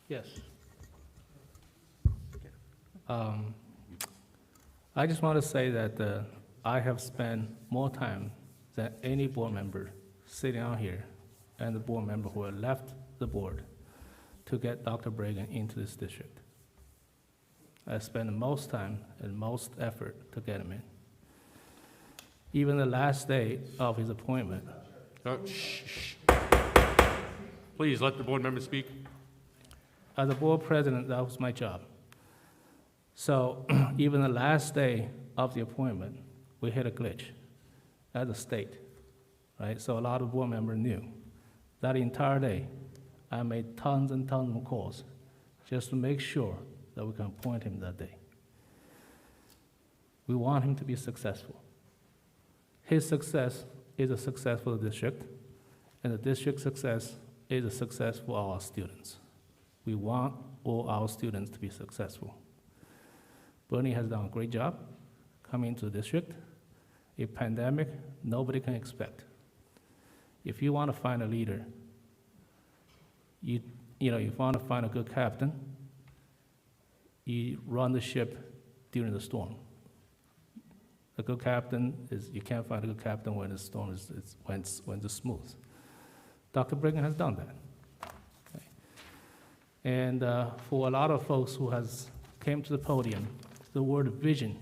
Yes. I just want to say that I have spent more time than any board member sitting out here and the board member who have left the board to get Dr. Bragan into this district. I spent the most time and most effort to get him in. Even the last day of his appointment. Please let the board member speak. As a board president, that was my job. So even the last day of the appointment, we hit a glitch as a state, right? So a lot of board members knew. That entire day, I made tons and tons of calls just to make sure that we can appoint him that day. We want him to be successful. His success is a success for the district, and the district's success is a success for all our students. We want all our students to be successful. Bernie has done a great job coming into the district. A pandemic, nobody can expect. If you want to find a leader, you want to find a good captain, you run the ship during the storm. A good captain is, you can't find a good captain when the storm is when it's smooth. Dr. Bragan has done that. Okay. And for a lot of folks who has came to the podium, the word vision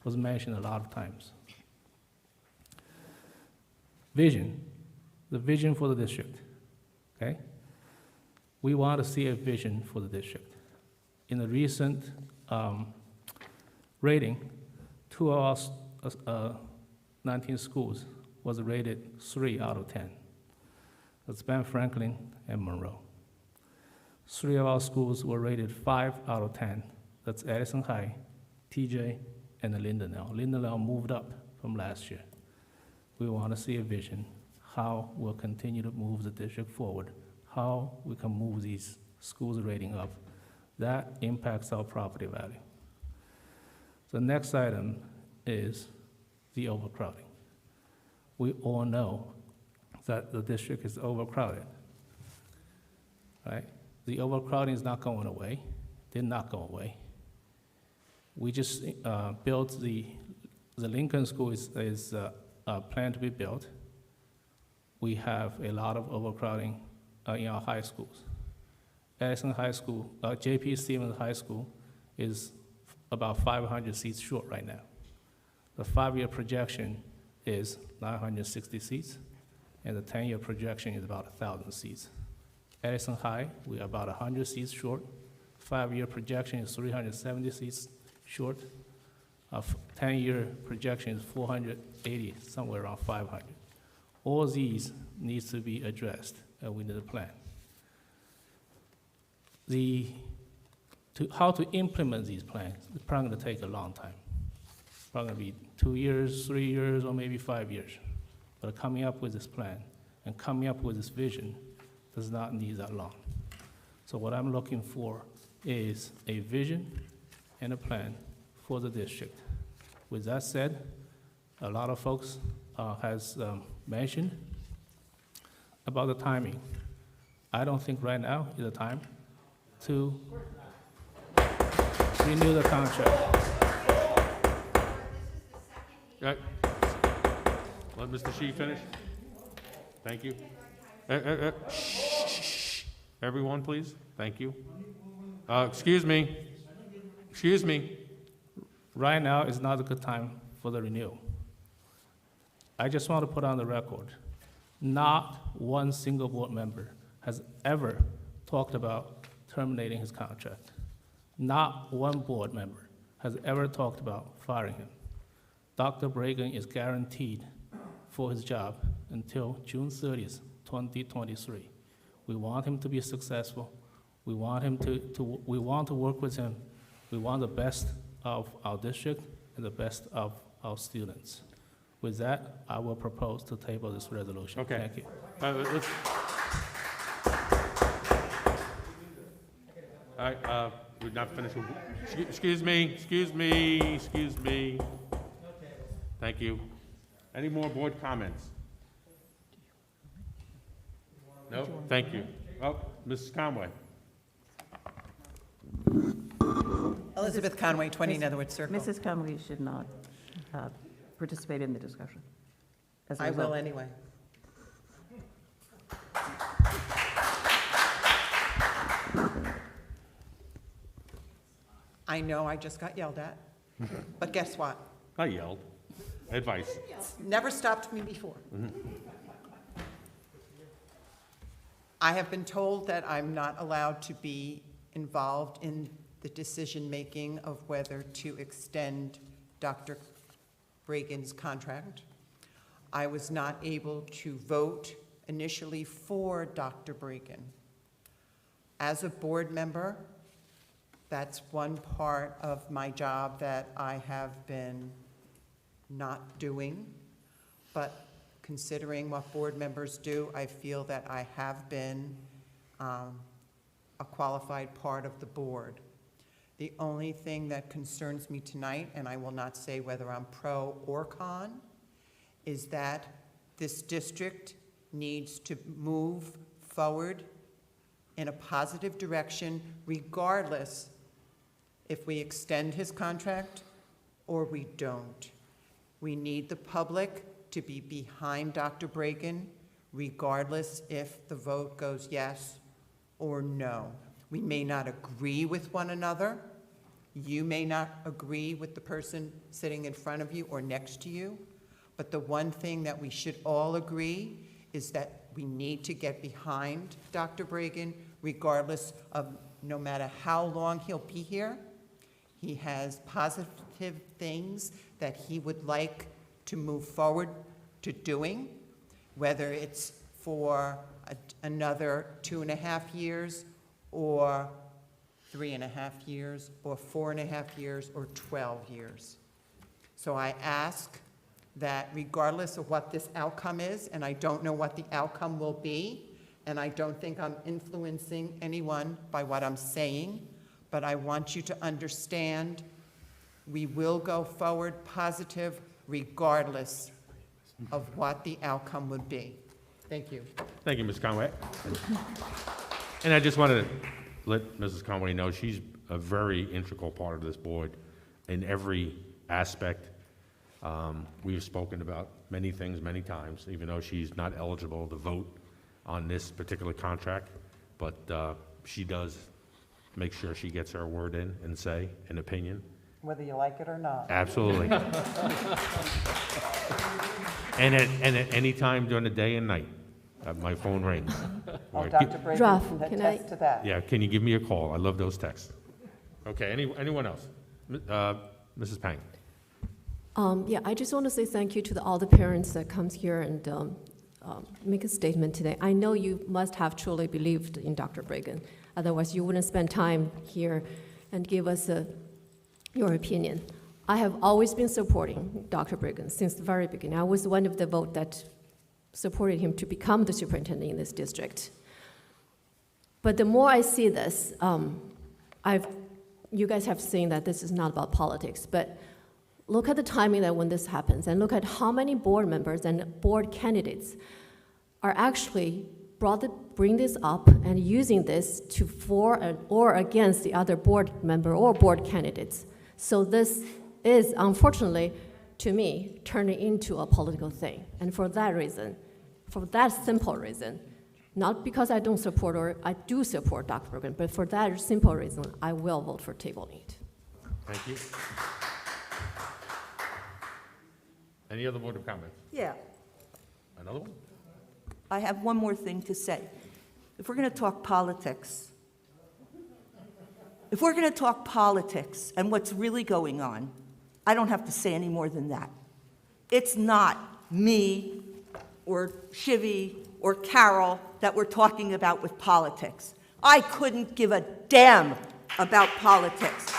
was mentioned a lot of times. Vision, the vision for the district, okay? We want to see a vision for the district. In the recent rating, two of our 19 schools was rated 3 out of 10. That's Ben Franklin and Monroe. 3 of our schools were rated 5 out of 10. That's Edison High, TJ, and Lindenau. Lindenau moved up from last year. We want to see a vision, how we'll continue to move the district forward, how we can move these schools' rating up. That impacts our property value. The next item is the overcrowding. We all know that the district is overcrowded, right? The overcrowding is not going away, did not go away. We just built the Lincoln School is planned to be built. We have a lot of overcrowding in our high schools. Edison High School, J.P. Stevens High School is about 500 seats short right now. The 5-year projection is 960 seats, and the 10-year projection is about 1,000 seats. Edison High, we are about 100 seats short. 5-year projection is 370 seats short. Our 10-year projection is 480, somewhere around 500. All these needs to be addressed, and we need a plan. How to implement these plans is probably going to take a long time. Probably going to be 2 years, 3 years, or maybe 5 years. But coming up with this plan and coming up with this vision does not need that long. So what I'm looking for is a vision and a plan for the district. With that said, a lot of folks has mentioned about the timing. I don't think right now is the time to renew the contract. Right. Let Mr. Shi finish. Thank you. Shh. Everyone, please. Thank you. Excuse me. Excuse me. Right now is not a good time for the renewal. I just want to put on the record, not one single board member has ever talked about terminating his contract. Not one board member has ever talked about firing him. Dr. Bragan is guaranteed for his job until June 30th, 2023. We want him to be successful. We want him we want to work with him. We want the best of our district and the best of our students. With that, I will propose to table this resolution. Okay. Thank you. Let's. All right, we're not finished with, excuse me. Thank you. Any more board comments? No, thank you. Oh, Mrs. Conway. Elizabeth Conway, 20 Netherwood Circle. Mrs. Conway should not participate in the discussion. As a I result. will anyway. I know I just got yelled at, but guess what? I yelled. Advice. Never stopped me before. I have been told that I'm not allowed to be involved in the decision-making of whether to extend Dr. Bragan's contract. I was not able to vote initially for Dr. Bragan. As a board member, that's one part of my job that I have been not doing, but considering what board members do, I feel that I have been a qualified part of the board. The only thing that concerns me tonight, and I will not say whether I'm pro or con, is that this district needs to move forward in a positive direction regardless if we extend his contract or we don't. We need the public to be behind Dr. Bragan regardless if the vote goes yes or no. We may not agree with one another. You may not agree with the person sitting in front of you or next to you. But the one thing that we should all agree is that we need to get behind Dr. Bragan regardless of no matter how long he'll be here. He has positive things that he would like to move forward to doing, whether it's for another 2.5 years, or 3.5 years, or 4.5 years, or 12 years. So I ask that regardless of what this outcome is, and I don't know what the outcome will be, and I don't think I'm influencing anyone by what I'm saying, but I want you to understand we will go forward positive regardless of what the outcome would be. Thank you. Thank you, Ms. Conway. And I just wanted to let Mrs. Conway know she's a very integral part of this board in every aspect. We've spoken about many things many times, even though she's not eligible to vote on this particular contract, but she does make sure she gets her word in and say an opinion. Whether you like it or not. Absolutely. And at any time during the day and night, my phone rings. Oh, Dr. Brady can attest to that. Yeah, can you give me a call? I love those texts. Okay, anyone else? Mrs. Pang. Yeah, I just want to say thank you to all the parents that comes here and make a statement today. I know you must have truly believed in Dr. Bragan. Otherwise, you wouldn't spend time here and give us your opinion. I have always been supporting Dr. Bragan since the very beginning. I was one of the vote that supported him to become the superintendent in this district. But the more I see this, you guys have seen that this is not about politics, but look at the timing that when this happens, and look at how many board members and board candidates are actually bring this up and using this to for or against the other board member or board candidates. So this is, unfortunately, to me, turning into a political thing. And for that reason, for that simple reason, not because I don't support or I do support Dr. Bragan, but for that simple reason, I will vote for table 8. Thank you. Any other board of comments? Yeah, Another one? I have one more thing to say. If we're going to talk politics, and what's really going on, I don't have to say any more than that. It's not me or Shivy or Carol that we're talking about with politics. I couldn't give a damn about politics.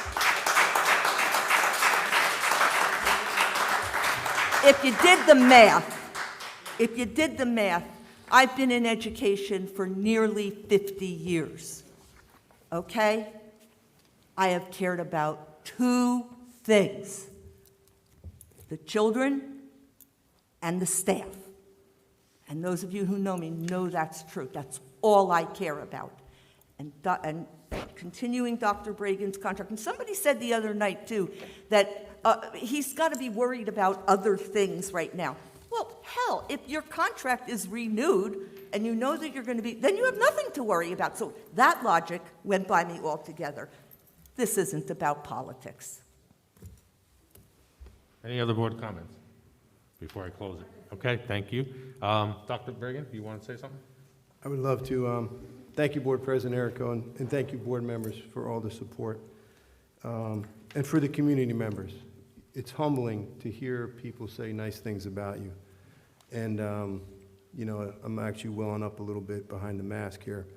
If you did the math, I've been in education for nearly 50 years, okay? I have cared about 2 things: the children and the staff. And those of you who know me know that's true. That's all I care about. And continuing Dr. Bragan's contract. And somebody said the other night, too, that he's got to be worried about other things right now. Well, hell, if your contract is renewed and you know that you're going to be, then you have nothing to worry about. So that logic went by me altogether. This isn't about politics. Any other board comments before I close it? Okay, thank you. Dr. Bragan, you want to say something? I would love to thank you, Board President Errico, and thank you, board members, for all the support, and for the community members. It's humbling to hear people say nice things about you. And, you know, I'm actually welling up a little bit behind the mask here,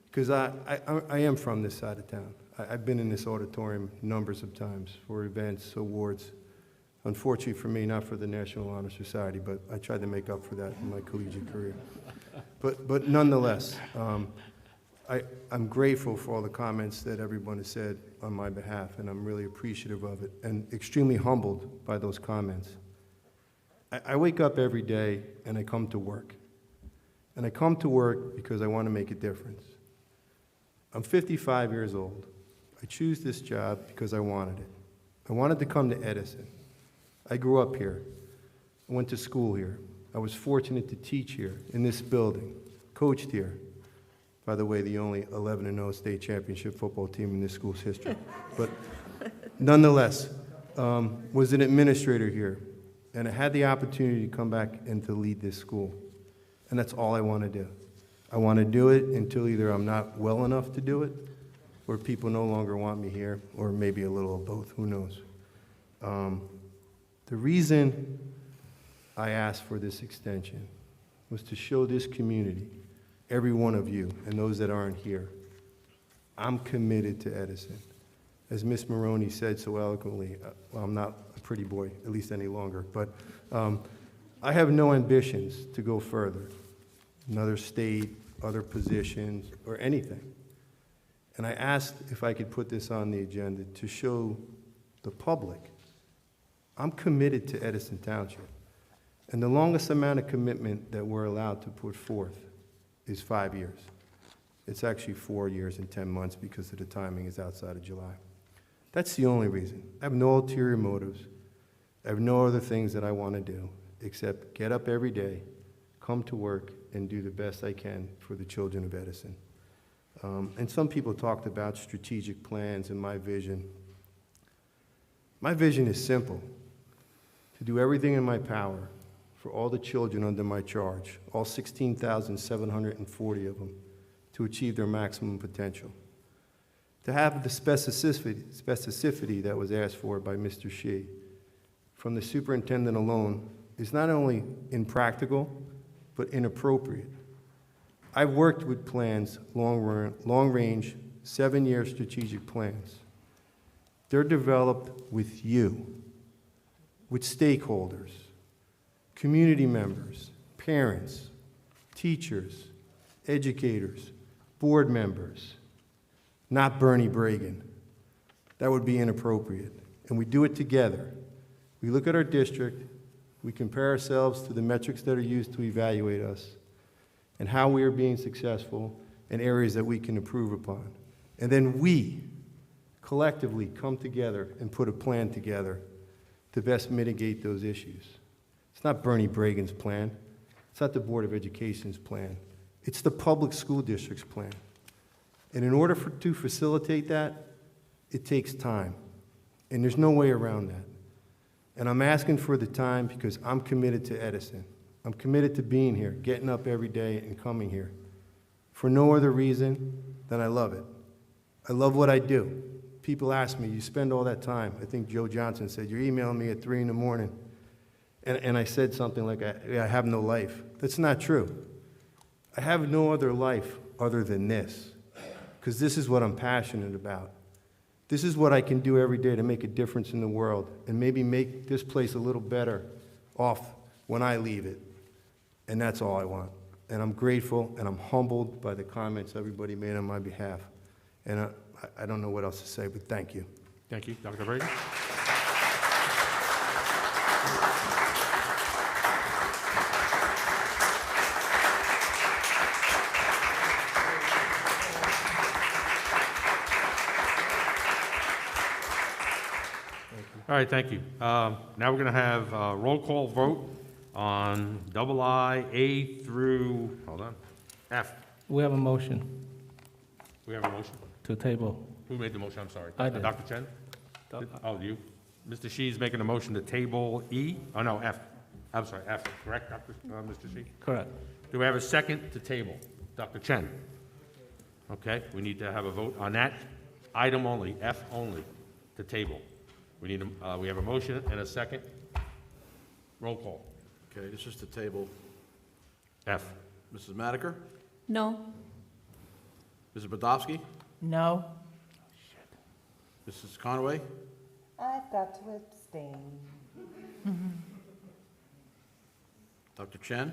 because I am from this side of town. I've been in this auditorium numbers of times for events, awards. Unfortunately for me, not for the National Honor Society, but I tried to make up for that in my collegiate career. But nonetheless, I'm grateful for all the comments that everyone has said on my behalf, and I'm really appreciative of it and extremely humbled by those comments. I wake up every day and I come to work. And I come to work because I want to make a difference. I'm 55 years old. I choose this job because I wanted it. I wanted to come to Edison. I grew up here. I went to school here. I was fortunate to teach here in this building, coached here. By the way, the only 11-0 state championship football team in this school's history. But nonetheless, was an administrator here. And I had the opportunity to come back and to lead this school. And that's all I want to do. I want to do it until either I'm not well enough to do it, or people no longer want me here, or maybe a little of both, who knows. The reason I asked for this extension was to show this community, every one of you and those that aren't here, I'm committed to Edison. As Ms. Maroney said so eloquently, well, I'm not a pretty boy, at least any longer, but I have no ambitions to go further, another state, other positions, or anything. And I asked if I could put this on the agenda to show the public I'm committed to Edison Township. And the longest amount of commitment that we're allowed to put forth is 5 years. It's actually 4 years and 10 months because of the timing is outside of July. That's the only reason. I have no ulterior motives. I have no other things that I want to do except get up every day, come to work, and do the best I can for the children of Edison. And some people talked about strategic plans and my vision. My vision is simple, to do everything in my power for all the children under my charge, all 16,740 of them, to achieve their maximum potential. To have the specificity that was asked for by Mr. Shi from the superintendent alone is not only impractical, but inappropriate. I've worked with plans, long-range, 7-year strategic plans. They're developed with you, with stakeholders, community members, parents, teachers, educators, board members, not Bernie Bragan. That would be inappropriate. And we do it together. We look at our district, we compare ourselves to the metrics that are used to evaluate us, and how we are being successful in areas that we can improve upon. And then we collectively come together and put a plan together to best mitigate those issues. It's not Bernie Bragan's plan. It's not the Board of Education's plan. It's the public school district's plan. And in order to facilitate that, it takes time. And there's no way around that. And I'm asking for the time because I'm committed to Edison. I'm committed to being here, getting up every day and coming here for no other reason than I love it. I love what I do. People ask me, you spend all that time. I think Joe Johnson said, you're emailing me at 3 in the morning. And I said something like, I have no life. That's not true. I have no other life other than this, because this is what I'm passionate about. This is what I can do every day to make a difference in the world and maybe make this place a little better off when I leave it. And that's all I want. And I'm grateful and I'm humbled by the comments everybody made on my behalf. And I don't know what else to say, but thank you. Thank you. Dr. Bragan? All right, thank you. Now we're going to have a roll call vote on II, A through, hold on, F. We have a motion We have a motion. to table. Who made the motion? I'm sorry. I did. Dr. Chen? Oh, you? Mr. She's making a motion to table E? Oh, no, F. I'm sorry, F. Correct, Mr. She? Correct. Do we have a second to table? Dr. Chen? Okay, we need to have a vote on that item only, F only, to table. We need, we have a motion and a second. Roll call. Okay, this is the table. F. Mrs. Madiker? No. Mrs. Bodowski? No. Mrs. Conway? I've got to abstain. Dr. Chen?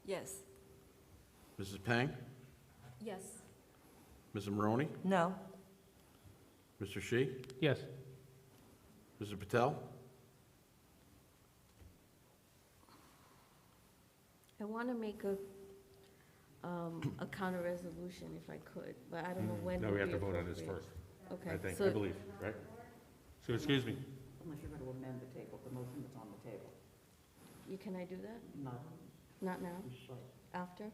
Yes. Mrs. Pang? Yes. Mrs. Maroney? No. Mr. Shi? Yes. Mr. Patel? I want to make a counter resolution if I could, but I don't know when. No, would we have be to vote on this appropriate. first. Okay. I think, so I believe, right? So, excuse me. Unless you're going to amend the table, the motion that's on the table. Can I do that? No. Not now? You should. After?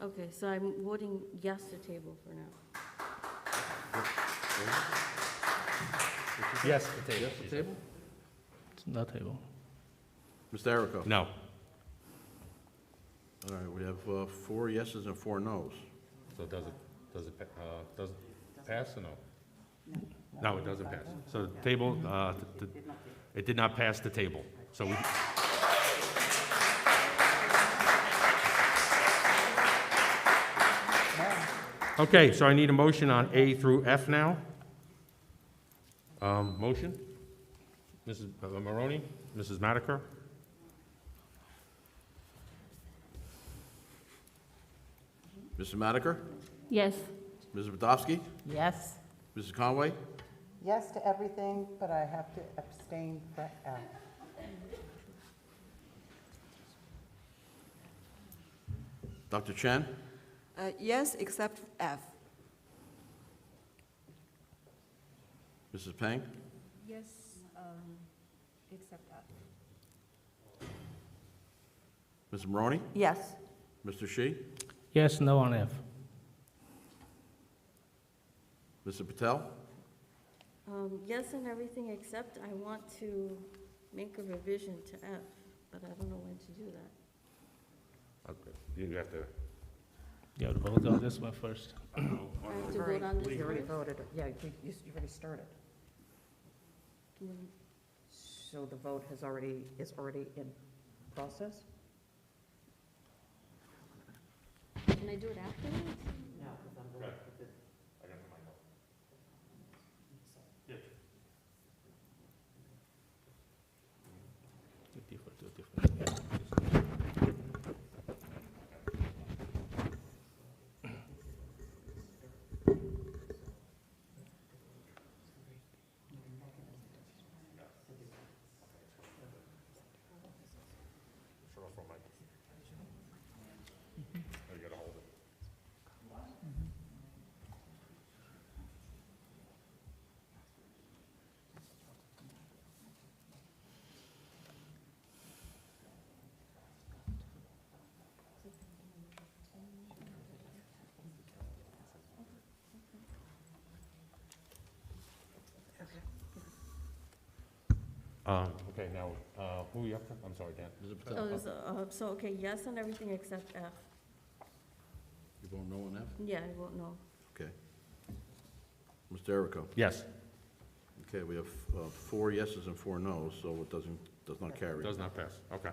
Okay, so I'm voting yes to table for now. Yes, the table. Yes, the table? It's not table. Mr. Errico? No. All right, we have 4 yeses and 4 nos. So does it pass or no? No, it doesn't pass. So the table, it did not pass the table. So we, Okay, so I need a motion on A through F now. Motion? Mrs. Maroney, Mrs. Madiker? Mrs. Madiker? Yes. Mrs. Bodowski? Yes. Mrs. Conway? Yes to everything, but I have to abstain for F. Dr. Chen? Yes, except F. Mrs. Peng? Yes, except F. Mrs. Maroney? Yes. Mr. Shi? Yes, no on F. Mr. Patel? Yes and everything except I want to make a revision to F, but I don't know when to do that. Okay, you have to, You have to vote on this one first. I have to vote on this You already first? voted, yeah, you already started. Mm, So the vote is already in process? Can I do it afterwards? No. you gotta hold it. Okay, now, who are you up to? I'm sorry, Dan. Mrs. Oh, so, okay, yes on everything except F. You vote no on F? Yeah, I vote no. Okay. Mr. Errico? Yes. Okay, we have 4 yeses and 4 noes, so it does not carry. Does not pass, okay.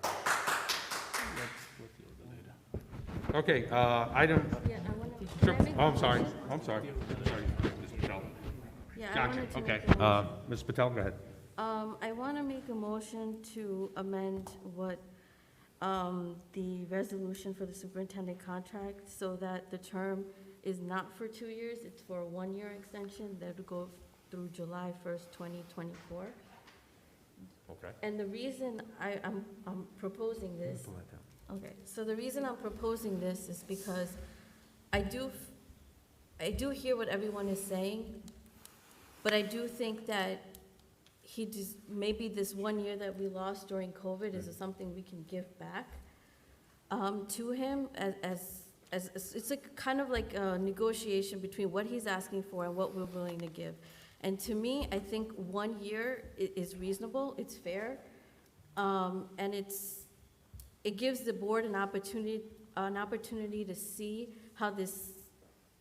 Okay, item, Yeah, I want to. sure, oh, I'm sorry, Sorry, Mr. Patel. Yeah, I Gotcha, wanted to okay. make a motion. Ms. Patel, go ahead. I want to make a motion to amend what, the resolution for the superintendent contract so that the term is not for 2 years, it's for a 1-year extension that would go through July 1st, 2024. Okay. And the reason I'm proposing this, okay, so the reason I'm proposing this is because I do hear what everyone is saying, but I do think that maybe this 1 year that we lost during COVID is something we can give back to him as it's like kind of like a negotiation between what he's asking for and what we're willing to give. And to me, I think 1 year is reasonable, it's fair, and it gives the board an opportunity to see how this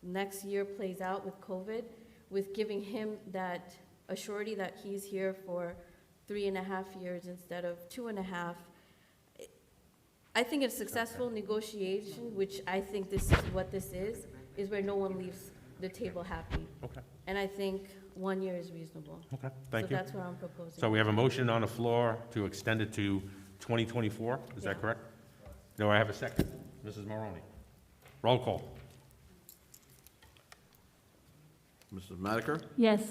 next year plays out with COVID, with giving him that assurity that he's here for 3.5 years instead of 2.5. I think a successful negotiation, which I think this is what this is where no one leaves the table happy. Okay. And I think 1 year is reasonable. Okay, thank So you. that's what I'm proposing. So we have a motion on the floor to extend it to 2024, is that correct? Do I have a second? Mrs. Maroney. Roll call. Mrs. Madiker? Yes.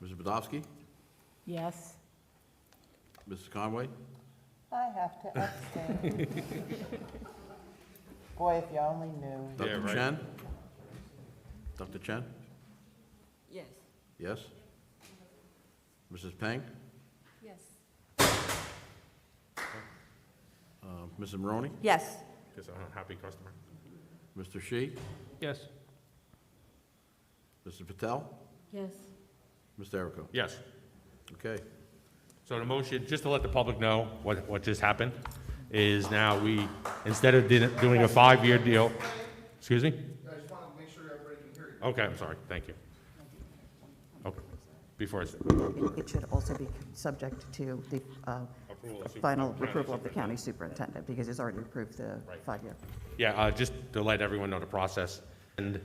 Mrs. Bodowski? Yes. Mrs. Conway? I have to abstain. Boy, if you only knew. Dr. right. Chen? Dr. Chen? Yes. Yes? Mrs. Peng? Yes. Mrs. Maroney? Yes. Guess I'm a happy customer. Mr. Shi? Yes. Mrs. Patel? Yes. Mr. Errico? Yes. Okay. So the motion, just to let the public know what just happened, is now we, instead of doing a 5-year deal, excuse me? I just want to make sure everybody can hear you. Okay, I'm sorry, thank you. Okay, before I say, It should also be subject to the final approval of the county superintendent, because he's already approved the 5-year. Yeah, just to let everyone know the process, and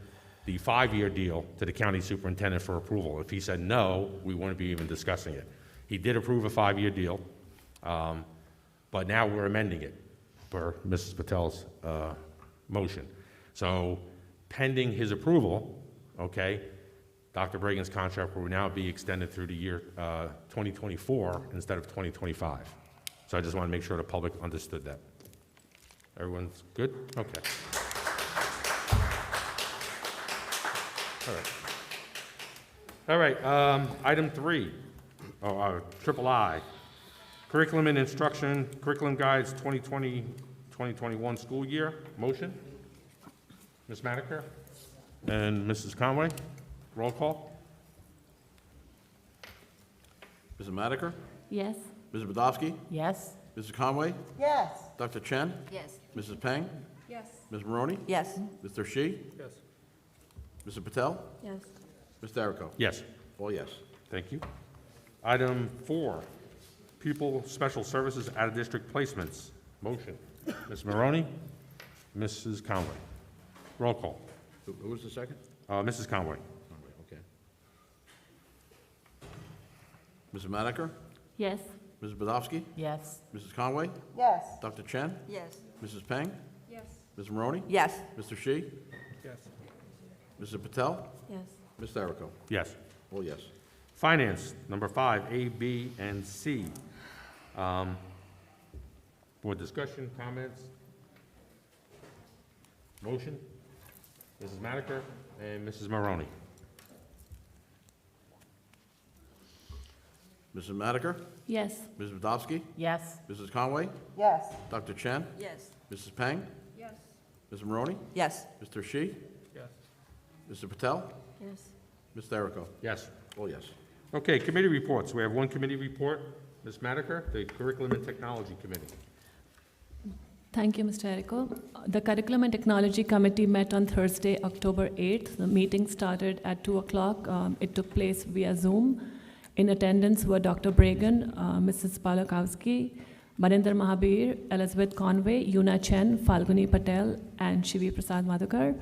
the 5-year deal to the county superintendent for approval. If he said no, we wouldn't be even discussing it. He did approve a 5-year deal, but now we're amending it per Mrs. Patel's motion. So pending his approval, okay, Dr. Bragan's contract will now be extended through the year 2024 instead of 2025. So I just want to make sure the public understood that. Everyone's good? Okay. All right, item 3, triple I, curriculum and instruction, curriculum guides 2020-2021 school year. Motion? Ms. Manaker and Mrs. Conway. Roll call. Mrs. Madiker? Yes. Mrs. Bodowski? Yes? Mrs. Conway? Yes. Dr. Chen? Yes. Mrs. Peng? Yes. Ms. Maroney? Yes. Mr. Shi? Yes. Mr. Patel? Yes. Mr. Derico? Yes. All yes. Thank you. Item 4, pupil special services out-of-district placements. Motion. Ms. Maroney, Mrs. Conway. Roll call. Who was the second? Mrs. Conway. Okay. Mrs. Madiker? Yes. Mrs. Bodowski? Yes? Mrs. Conway? Yes. Dr. Chen? Yes. Mrs. Peng? Yes. Ms. Maroney? Yes. Mr. Shi? Yes. Mrs. Patel? Yes. Mr. Derico? Yes. All yes. Finance, number 5, A, B, and C. Board discussion, comments? Motion? Mrs. Madiker and Mrs. Maroney. Mrs. Madiker? Yes. Mrs. Bodowski? Yes? Mrs. Conway? Yes. Dr. Chen? Yes. Mrs. Peng? Yes. Ms. Maroney? Yes. Mr. Shi? Yes. Mr. Patel? Yes. Mr. Derico? Yes. All yes. Okay, committee reports. We have one committee report. Ms. Madiker, the Curriculum and Technology Committee. Thank you, Mr. Erico. The Curriculum and Technology Committee met on Thursday, October 8th. The meeting started at 2 o'clock. It took place via Zoom. In attendance were Dr. Bragan, Mrs. Palakowski, Maninder Mahabir, Elizabeth Conway, Yuna Chen, Falguni Patel, and Shivi Prasad Madhukar.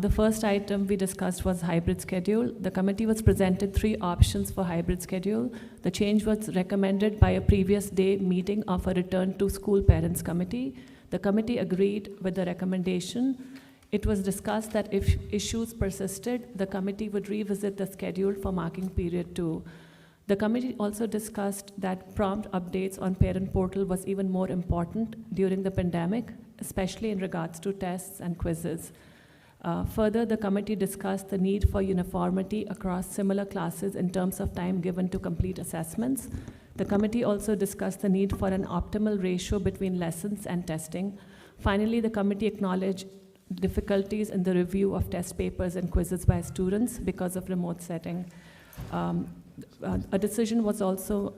The first item we discussed was hybrid schedule. The committee was presented 3 options for hybrid schedule. The change was recommended by a previous day meeting of a return to school parents committee. The committee agreed with the recommendation. It was discussed that if issues persisted, the committee would revisit the schedule for marking period 2. The committee also discussed that prompt updates on parent portal was even more important during the pandemic, especially in regards to tests and quizzes. Further, the committee discussed the need for uniformity across similar classes in terms of time given to complete assessments. The committee also discussed the need for an optimal ratio between lessons and testing. Finally, the committee acknowledged difficulties in the review of test papers and quizzes by students because of remote setting. A decision was also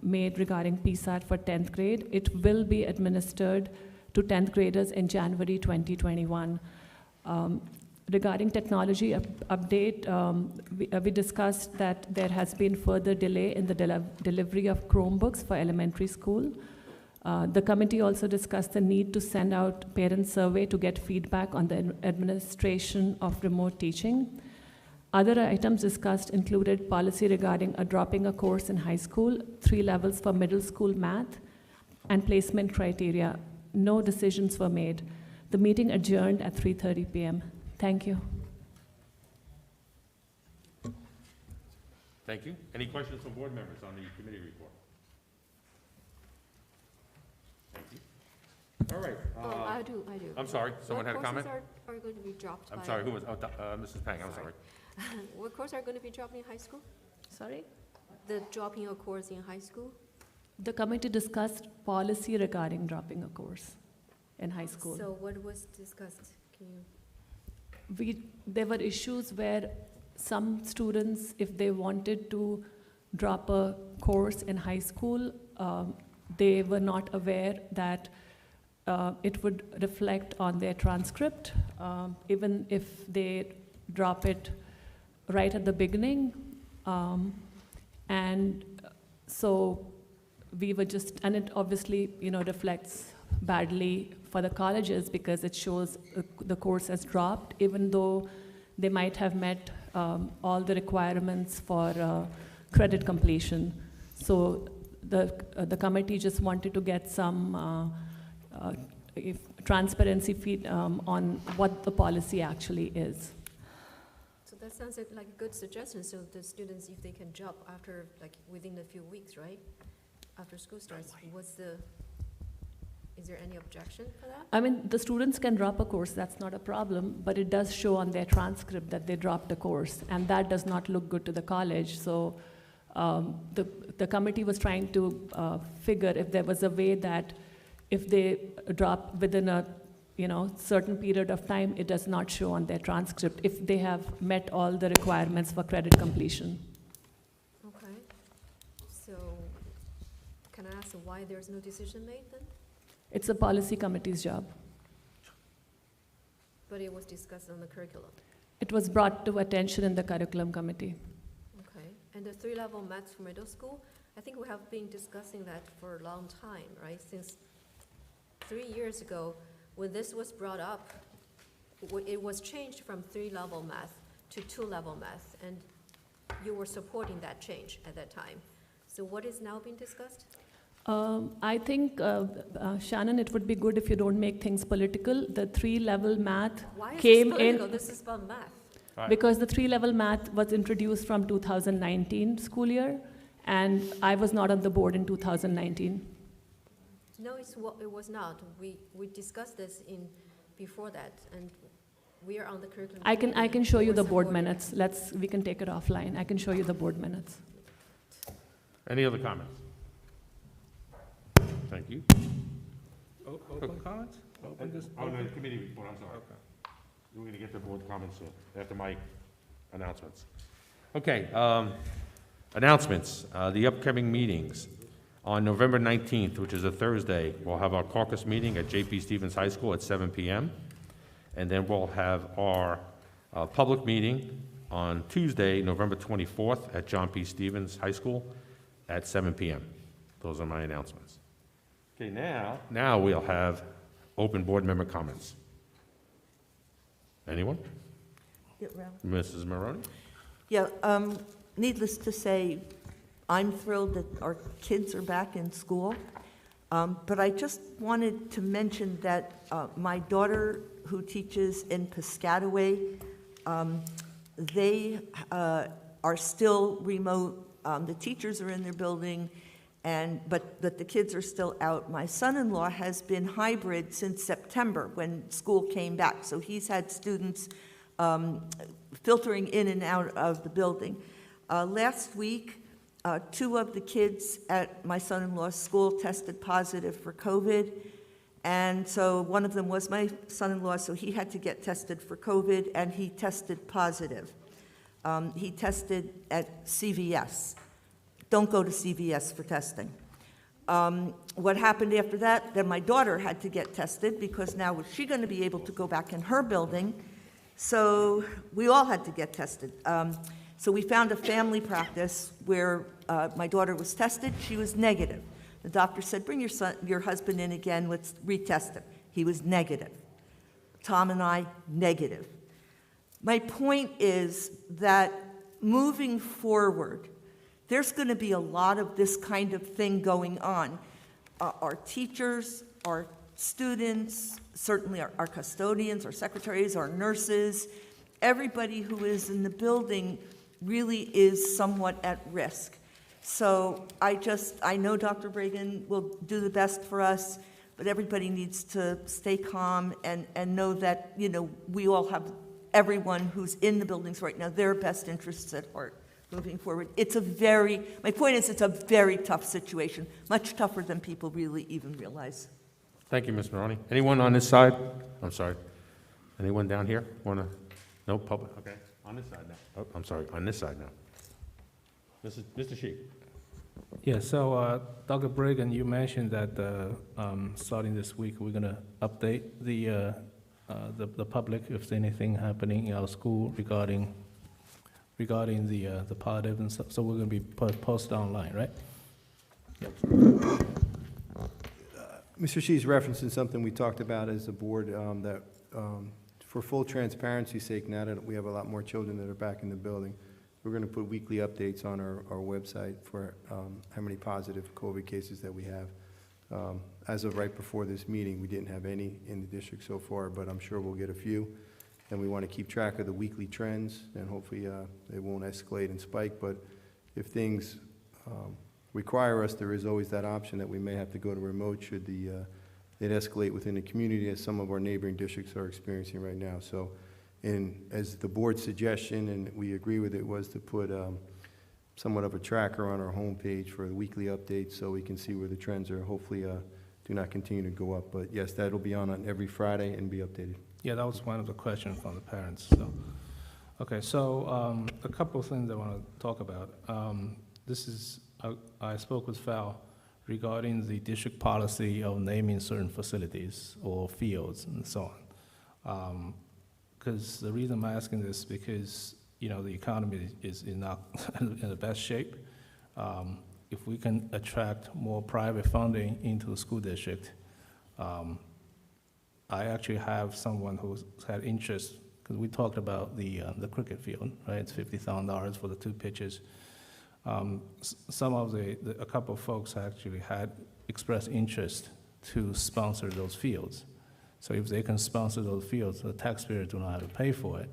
made regarding PSAT for 10th grade. It will be administered to 10th graders in January 2021. Regarding technology update, we discussed that there has been further delay in the delivery of Chromebooks for elementary school. The committee also discussed the need to send out parent survey to get feedback on the administration of remote teaching. Other items discussed included policy regarding dropping a course in high school, 3 levels for middle school math, and placement criteria. No decisions were made. The meeting adjourned at 3:30 p.m. Thank you. Thank you. Any questions from board members on the committee report? Thank you. All right. I do. I'm sorry, someone had a comment? What courses are going to be dropped I'm sorry, who was, Mrs. Peng, I'm sorry. What courses are going to be dropped in high school? Sorry? The dropping a course in high school? The committee discussed policy regarding dropping a course in high school. So what was discussed? Can you? There were issues where some students, if they wanted to drop a course in high school, they were not aware that it would reflect on their transcript, even if they drop it right at the beginning. And so we were just, and it obviously, reflects badly for the colleges because it shows the course has dropped, even though they might have met all the requirements for credit completion. So the committee just wanted to get some transparency feed on what the policy actually is. So that sounds like a good suggestion, so the students, if they can drop after, within a few weeks, right? After school starts, is there any objection for that? I mean, the students can drop a course, that's not a problem, but it does show on their transcript that they dropped a course, and that does not look good to the college. So the committee was trying to figure if there was a way that if they drop within a certain period of time, it does not show on their transcript if they have met all the requirements for credit completion. Okay. So can I ask why there's no decision made then? It's a policy committee's job. But it was discussed on the curriculum. It was brought to attention in the curriculum committee. Okay. And the 3-level maths for middle school, I think we have been discussing that for a long time, right? Since 3 years ago, when this was brought up, it was changed from 3-level math to 2-level math, and you were supporting that change at that time. So what is now being discussed? I think, Shannon, it would be good if you don't make things political. The 3-level math Why is came this political? in This is about math. because the 3-level math was introduced from 2019 school year, and I was not on the board in 2019. No, it was not. We discussed this before that, and we are on the curriculum. I can committee. show We you were the board supporting. minutes. We can take it offline. I can show you the board minutes. Any other comments? Thank you. Open comments? Open this? Oh, no, the committee report, I'm sorry. Okay. We're going to get to board comments soon, after my announcements. Okay, announcements. The upcoming meetings. On November 19th, which is a Thursday, we'll have our caucus meeting at J.P. Stevens High School at 7 p.m. And then we'll have our public meeting on Tuesday, November 24th at John P. Stevens High School at 7 p.m. Those are my announcements. Okay, now we'll have open board member comments. Anyone? Mrs. Maroney? Yeah, needless to say, I'm thrilled that our kids are back in school, but I just wanted to mention that my daughter, who teaches in Piscataway, they are still remote. The teachers are in their building, but the kids are still out. My son-in-law has been hybrid since September when school came back, so he's had students filtering in and out of the building. Last week, 2 of the kids at my son-in-law's school tested positive for COVID, and so one of them was my son-in-law, so he had to get tested for COVID, and he tested positive. He tested at CVS. Don't go to CVS for testing. What happened after that? Then my daughter had to get tested because now was she going to be able to go back in her building? So we all had to get tested. So we found a family practice where my daughter was tested. She was negative. The doctor said, bring your husband in again, let's retest him. He was negative. Tom and I, negative. My point is that moving forward, there's going to be a lot of this kind of thing going on. Our teachers, our students, certainly our custodians, our secretaries, our nurses, everybody who is in the building really is somewhat at risk. So I know Dr. Bregan will do the best for us, but everybody needs to stay calm and know that, we all have everyone who's in the buildings right now, their best interests at heart moving forward. My point is it's a very tough situation, much tougher than people really even realize. Thank you, Ms. Maroney. Anyone on this side? I'm sorry. Anyone down here want to? No public? Okay. On this side now. Oh, I'm sorry. On this side now. Mr. Sheik. Yeah, so Dr. Bregan, you mentioned that starting this week, we're going to update the public if there's anything happening in our school regarding the positive and stuff. So we're going to be posted online, right? Mr. She's referencing something we talked about as a board, that for full transparency's sake, now that we have a lot more children that are back in the building, we're going to put weekly updates on our website for how many positive COVID cases that we have. As of right before this meeting, we didn't have any in the district so far, but I'm sure we'll get a few. And we want to keep track of the weekly trends, and hopefully they won't escalate and spike. But if things require us, there is always that option that we may have to go to remote should it escalate within the community, as some of our neighboring districts are experiencing right now. So, as the board's suggestion, and we agree with it, was to put somewhat of a tracker on our homepage for the weekly updates so we can see where the trends are. Hopefully do not continue to go up. But yes, that'll be on every Friday and be updated. Yeah, that was one of the questions from the parents. So, okay, so a couple of things I want to talk about. I spoke with Val regarding the district policy of naming certain facilities or fields and so on. Because the reason I'm asking this, because the economy is not in the best shape. If we can attract more private funding into the school district, I actually have someone who's had interest, because we talked about the cricket field, right? It's $50,000 for the 2 pitches. A couple of folks actually had expressed interest to sponsor those fields. So if they can sponsor those fields, the taxpayers do not have to pay for it.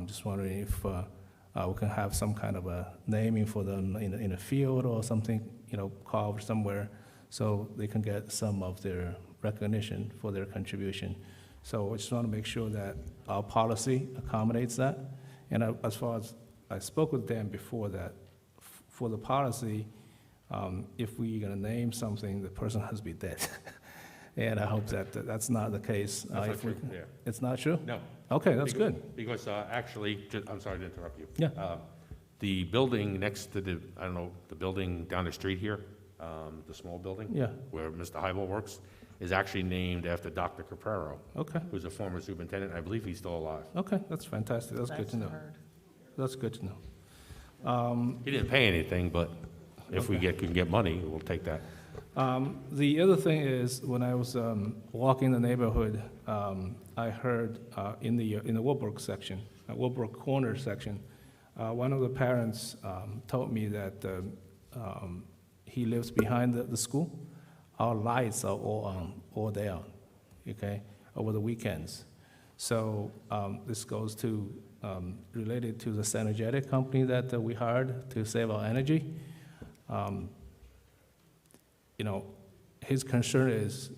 Just wondering if we can have some kind of a naming for them in a field or something, carved somewhere, so they can get some of their recognition for their contribution. So I just want to make sure that our policy accommodates that. And as far as I spoke with Dan before, that for the policy, if we're going to name something, the person has to be dead. And I hope that that's not the case. That's not true, yeah. It's not true? No. Okay, that's good. Because actually, I'm sorry to interrupt you. Yeah. The building next to the building down the street here, the small building. Yeah. Where Mr. Heibel works, is actually named after Dr. Caprero. Okay. Who's a former superintendent. I believe he's still alive. Okay, that's fantastic. That's good to know. That's good to know. He didn't pay anything, but if we can get money, we'll take that. The other thing is, when I was walking the neighborhood, I heard in the Woodbrook section, Woodbrook Corner section, one of the parents told me that he lives behind the school. Our lights are all on, all day on, okay, over the weekends. So this goes to, related to the Synergetic company that we hired to save our energy. His concern is,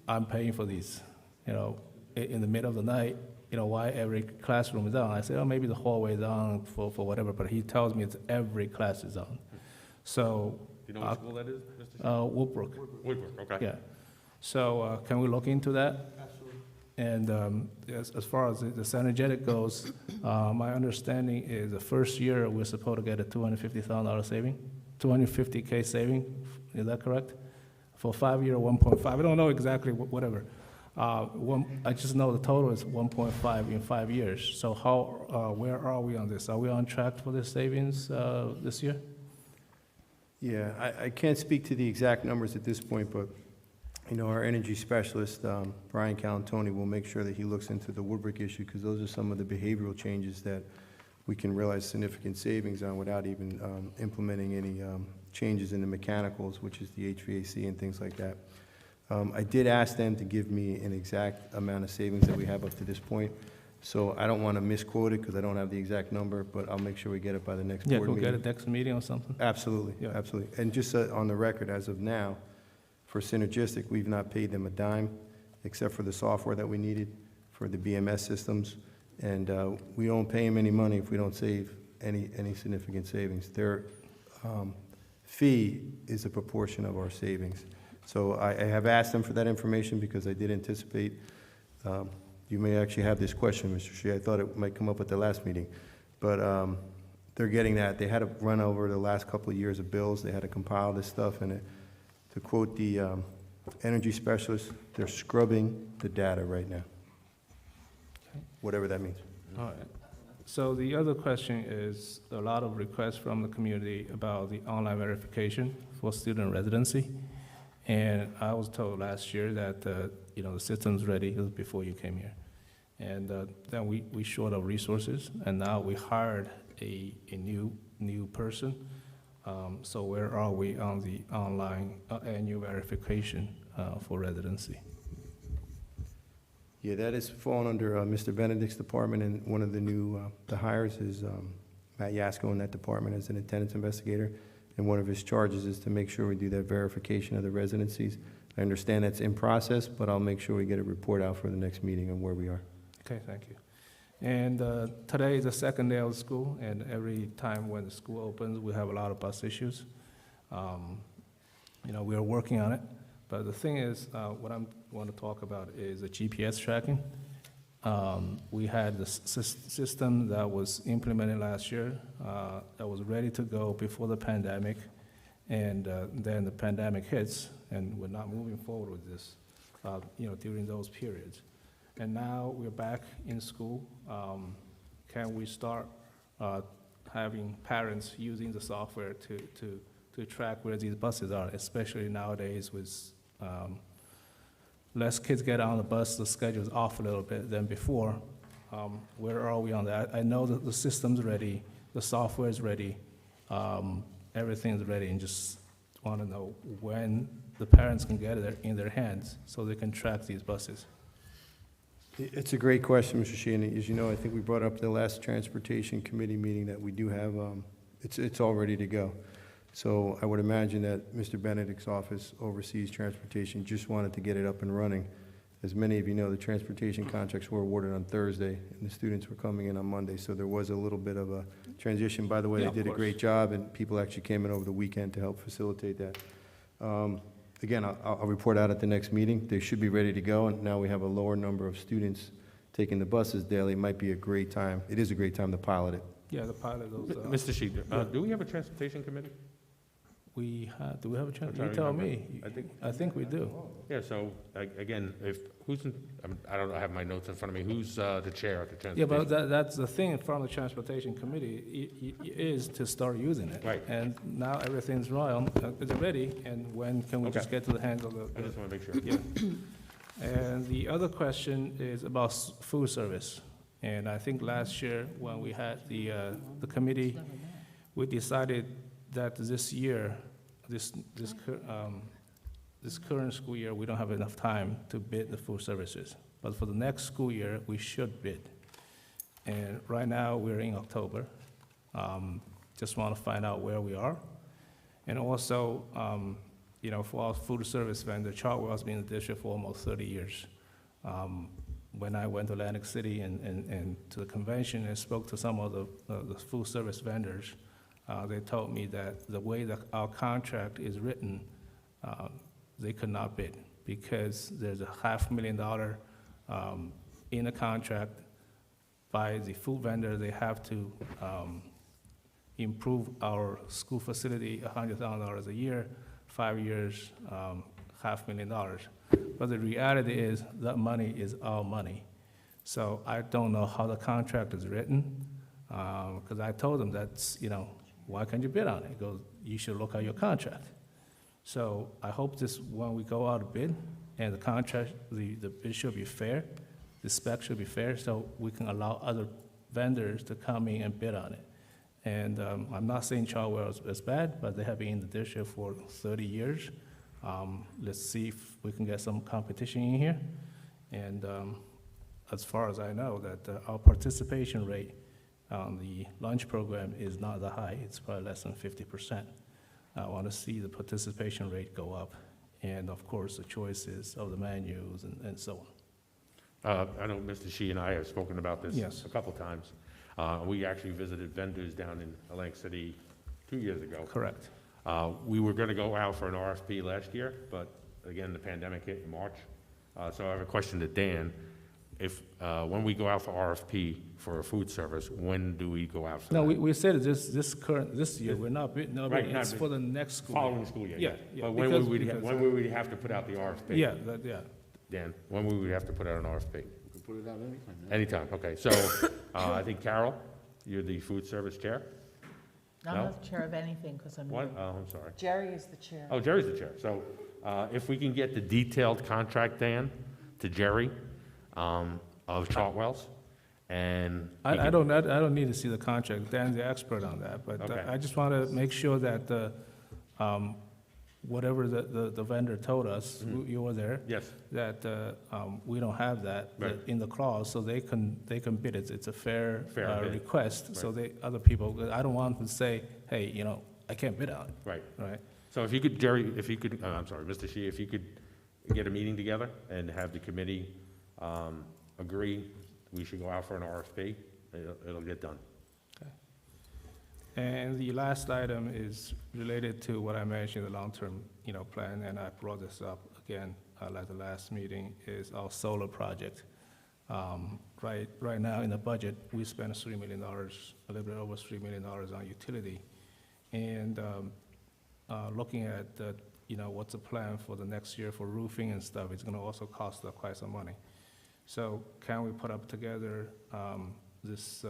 I'm paying for these, in the middle of the night, why every classroom is on. I say, oh, maybe the hallway is on for whatever, but he tells me it's every class is on. So. Do you know what school that is, Mr. Woodbrook. Woodbrook, okay. Yeah. So can we look into that? Absolutely. And as far as the Synergetic goes, my understanding is the first year we're supposed to get a $250,000 saving, $250K saving. Is that correct? For 5 year, 1.5. I don't know exactly whatever. I just know the total is 1.5 in 5 years. So where are we on this? Are we on track for this savings this year? Yeah, I can't speak to the exact numbers at this point, but our energy specialist, Brian Calantoni, will make sure that he looks into the Woodbrook issue, because those are some of the behavioral changes that we can realize significant savings on without even implementing any changes in the mechanicals, which is the HVAC and things like that. I did ask them to give me an exact amount of savings that we have up to this point. So I don't want to misquote it because I don't have the exact number, but I'll make sure we get it by the next board Yeah, meeting. we'll get it next meeting or something? Absolutely, Yeah. absolutely. And just on the record, as of now, for Synergistic, we've not paid them a dime, except for the software that we needed for the BMS systems. And we don't pay them any money if we don't save any significant savings. Their fee is a proportion of our savings. So I have asked them for that information because I did anticipate you may actually have this question, Mr. Shea. I thought it might come up at the last meeting. But they're getting that. They had to run over the last couple of years of bills. They had to compile this stuff. And to quote the energy specialist, they're scrubbing the data right now, whatever that means. All So the other question is a lot of requests from the community about the online verification for student residency. And I was told last year that, you know, the system's ready. It was before you came here. And then we short of resources, and now we hired a new person. So where are we on the online annual verification for residency? Yeah, that is falling under Mr. Benedict's department, and one of the new the hires is Matt Yasko in that department as an attendance investigator. And one of his charges is to make sure we do that verification of the residencies. I understand that's in process, but I'll make sure we get a report out for the next meeting on where we are. Okay, thank you. And today is the second day of school, and every time when the school opens, we have a lot of bus issues. You know, we are working on it, but the thing is, what I want to talk about is the GPS tracking. We had the system that was implemented last year that was ready to go before the pandemic, and then the pandemic hits, and we're not moving forward with this, you know, during those periods. And now we're back in school. Can we start having parents using the software to track where these buses are, especially nowadays with less kids get on the bus, the schedule's off a little bit than before. Where are we on that? I know that the system's ready, the software is ready, everything's ready, and just want to know when the parents can get it in their hands so they can track these buses. It's a great question, Mr. Sheehan. As you know, I think we brought up the last Transportation Committee meeting that we do have, it's all ready to go. So I would imagine that Mr. Benedict's office oversees transportation, just wanted to get it up and running. As many of you know, the transportation contracts were awarded on Thursday, and the students were coming in on Monday, so there was a little bit of a transition. By the way, Yeah, they did a great job, and people actually came in over the weekend to help facilitate that. Again, I'll report out at the next meeting. They should be ready to go, and now we have a lower number of students taking the buses daily. It might be a great time. It is a great time to pilot it. Yeah, the pilot of Mr. Sheet, do we have a transportation committee? Do we have a chance? I'm trying You to tell remember. me. I think we do. Yeah, so, again, I don't have my notes in front of me, who's the chair of the transportation? Yeah, but that's the thing from the Transportation Committee, is to start using it. Right. And now everything's ready, and when can we just get to the hands of the... I just want to make sure. Yeah. And the other question is about food service. And I think last year, when we had the committee, we decided that this year, this current school year, we don't have enough time to bid the food services. But for the next school year, we should bid. And right now, we're in October. Just want to find out where we are. And also, you know, for our food service vendor, Chartwell has been in the district for almost 30 years. When I went to Atlantic City and to the convention and spoke to some of the food service vendors, they told me that the way that our contract is written, they could not bid because there's a $500,000 in the contract by the food vendor. They have to improve our school facility $100,000 a year, 5 years, $500,000. But the reality is that money is our money. So I don't know how the contract is written because I told them that's, you know, why can't you bid on it? He goes, you should look at your contract. So I hope this, when we go out to bid, and the contract, the bid should be fair, the spec should be fair, so we can allow other vendors to come in and bid on it. And I'm not saying Chartwell is bad, but they have been in the district for 30 years. Let's see if we can get some competition in here. And as far as I know, that our participation rate on the lunch program is not that high. It's probably less than 50%. I want to see the participation rate go up, and of course the choices of the menus and so on. I know Mr. Shi and I have spoken about this Yes. a couple times. We actually visited vendors down in Atlantic City 2 years ago. Correct. We were going to go out for an RFP last year, but again, the pandemic hit in March. So I have a question to Dan. If, when we go out for RFP for a food service, when do we go out for No, that? we said this year, we're not bidding, no, Right, it's not for the next school Following year. school year, Yeah, yeah. yeah. But when because- would because- we have to put out the RFP? Yeah, Dan, when would we have to put out an RFP? We can put it out anytime. Anytime, okay. So I think Carol You're the food service chair? I'm No? not chair of anything because I'm What? new. Oh, I'm sorry. Jerry is the chair. Oh, Jerry's the chair. So if we can get the detailed contract, Dan, to Jerry of Chartwell's, and I don't need to see the contract. Dan's the expert on that, but Okay. I just want to make sure that whatever the vendor told us, you were there. Yes. That we don't have that Right. in the clause, so they can bid it. It's a fair bid. request. So Right. other people, I don't want them to say, hey, I can't bid on it. Right. Right. So if you could, Jerry, if you could, I'm sorry, Mr. Shi, if you could get a meeting together and have the committee agree we should go out for an RFP, it'll get done. And the last item is related to what I mentioned, the long-term, plan, and I brought this up again at the last meeting, is our solar project. Right now in the budget, we spent $3 million, a little bit over $3 million on utility. And looking at, what's the plan for the next year for roofing and stuff, it's gonna also cost quite some money. So can we put up together this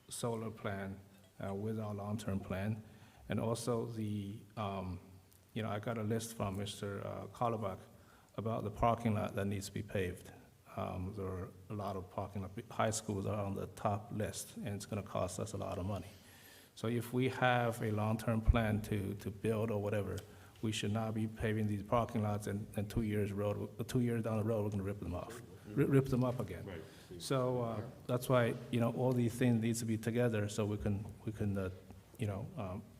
solar plan with our long-term plan? And also I got a list from Mr. Kolobach about the parking lot that needs to be paved. There are a lot of parking lot, high schools are on the top list, and it's gonna cost us a lot of money. So if we have a long-term plan to build or whatever, we should not be paving these parking lots and 2 years down the road, we're gonna rip them off, rip them up again. Right. So that's why, all these things needs to be together so we can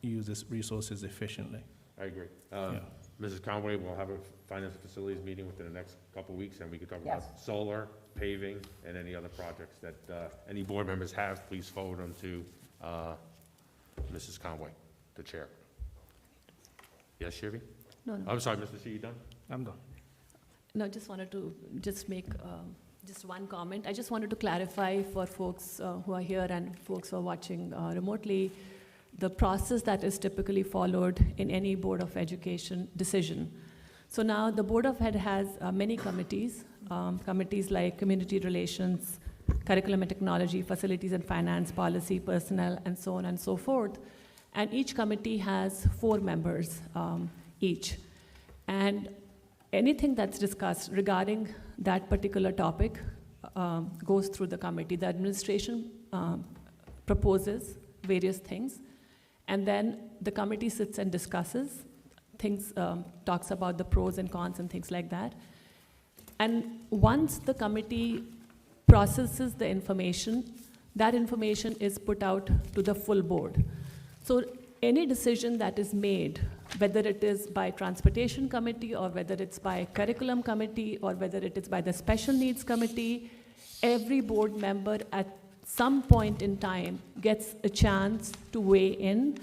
use these resources efficiently. I agree. Yeah. Mrs. Conway, we'll have a finance and facilities meeting within the next couple of weeks, and we can talk Yes. about solar, paving, and any other projects that any board members have. Please forward them to Mrs. Conway, the chair. Yes, Shivi? No. I'm sorry, Mr. Shi, you done? I'm done. No, just wanted to make just one comment. I just wanted to clarify for folks who are here and folks who are watching remotely, the process that is typically followed in any Board of Education decision. So now the Board of Ed has many committees, committees like Community Relations, Curriculum and Technology, Facilities and Finance, Policy, Personnel, and so on and so forth. And each committee has 4 members each. And anything that's discussed regarding that particular topic goes through the committee. The administration proposes various things, and then the committee sits and discusses things, talks about the pros and cons and things like that. And once the committee processes the information, that information is put out to the full board. So any decision that is made, whether it is by transportation committee or whether it's by curriculum committee or whether it is by the special needs committee, every board member at some point in time gets a chance to weigh in,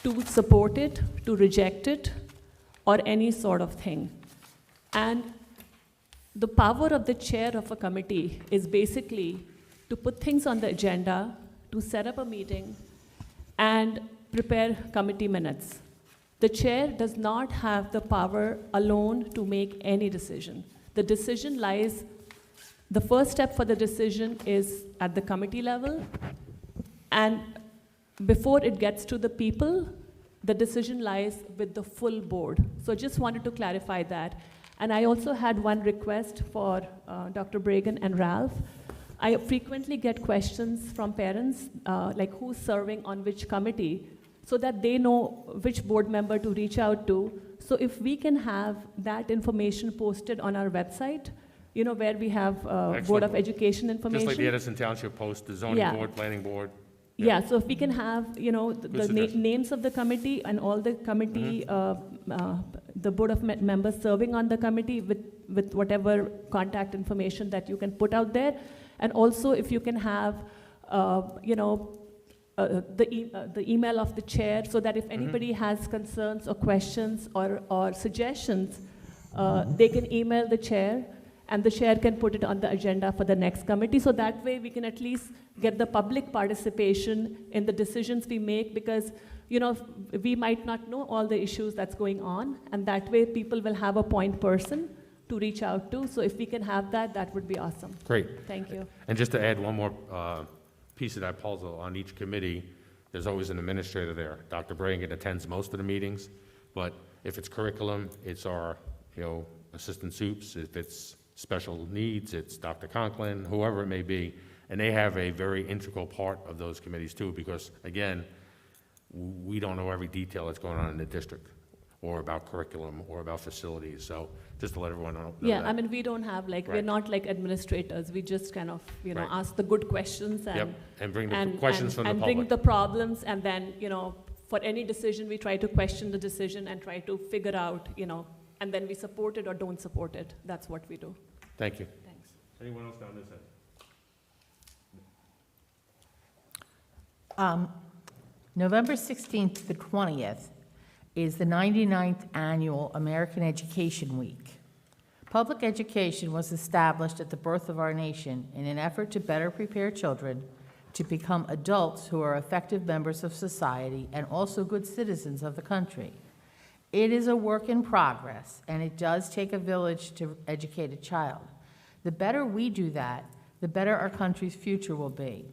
to support it, to reject it, or any sort of thing. And the power of the chair of a committee is basically to put things on the agenda, to set up a meeting, and prepare committee minutes. The chair does not have the power alone to make any decision. The decision lies, the first step for the decision is at the committee level, and before it gets to the people, the decision lies with the full board. So just wanted to clarify that. And I also had one request for Dr. Bragan and Ralph. I frequently get questions from parents, like who's serving on which committee, so that they know which board member to reach out to. So if we can have that information posted on our website, where we have Board of Education information. Just like the Edison Township Post, the zoning Yeah. board, planning board. Yeah, so if we can have, the suggestion. names of the committee and all the committee, the board of members serving on the committee with whatever contact information that you can put out there. And also if you can have, the email of the chair, so that if anybody has concerns or questions or suggestions, they can email the chair, and the chair can put it on the agenda for the next committee. So that way we can at least get the public participation in the decisions we make, because we might not know all the issues that's going on, and that way people will have a point person to reach out to. So if we can have that, that would be awesome. Great. Thank you. And just to add one more piece of that puzzle. On each committee, there's always an administrator there. Dr. Bragan attends most of the meetings, but if it's curriculum, it's our, Assistant Soups. If it's special needs, it's Dr. Conklin, whoever it may be. And they have a very integral part of those committees too, because again, we don't know every detail that's going on in the district, or about curriculum, or about facilities. So just to let everyone know Yeah, that. I mean, we don't have like, we're Right. not like administrators. We just kind of, Right. ask the good questions Yep, and. and bring the questions from the And public. bring the problems, and then, for any decision, we try to question the decision and try to figure out, and then we support it or don't support it. That's what we do. Thank you. Thanks. Anyone else down this end? November 16th to the 20th is the 99th Annual American Education Week. Public education was established at the birth of our nation in an effort to better prepare children to become adults who are effective members of society and also good citizens of the country. It is a work in progress, and it does take a village to educate a child. The better we do that, the better our country's future will be.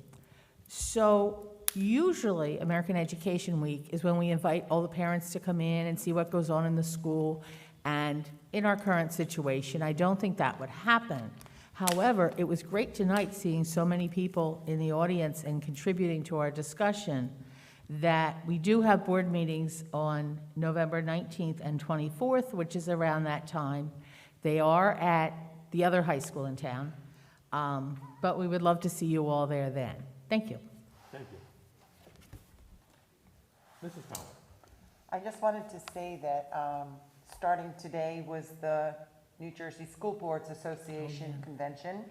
So usually, American Education Week is when we invite all the parents to come in and see what goes on in the school. And in our current situation, I don't think that would happen. However, it was great tonight seeing so many people in the audience and contributing to our discussion that we do have board meetings on November 19th and 24th, which is around that time. They are at the other high school in town, but we would love to see you all there then. Thank you. Thank you. Mrs. Powell. I just wanted to say that starting today was the New Jersey School Boards Association convention,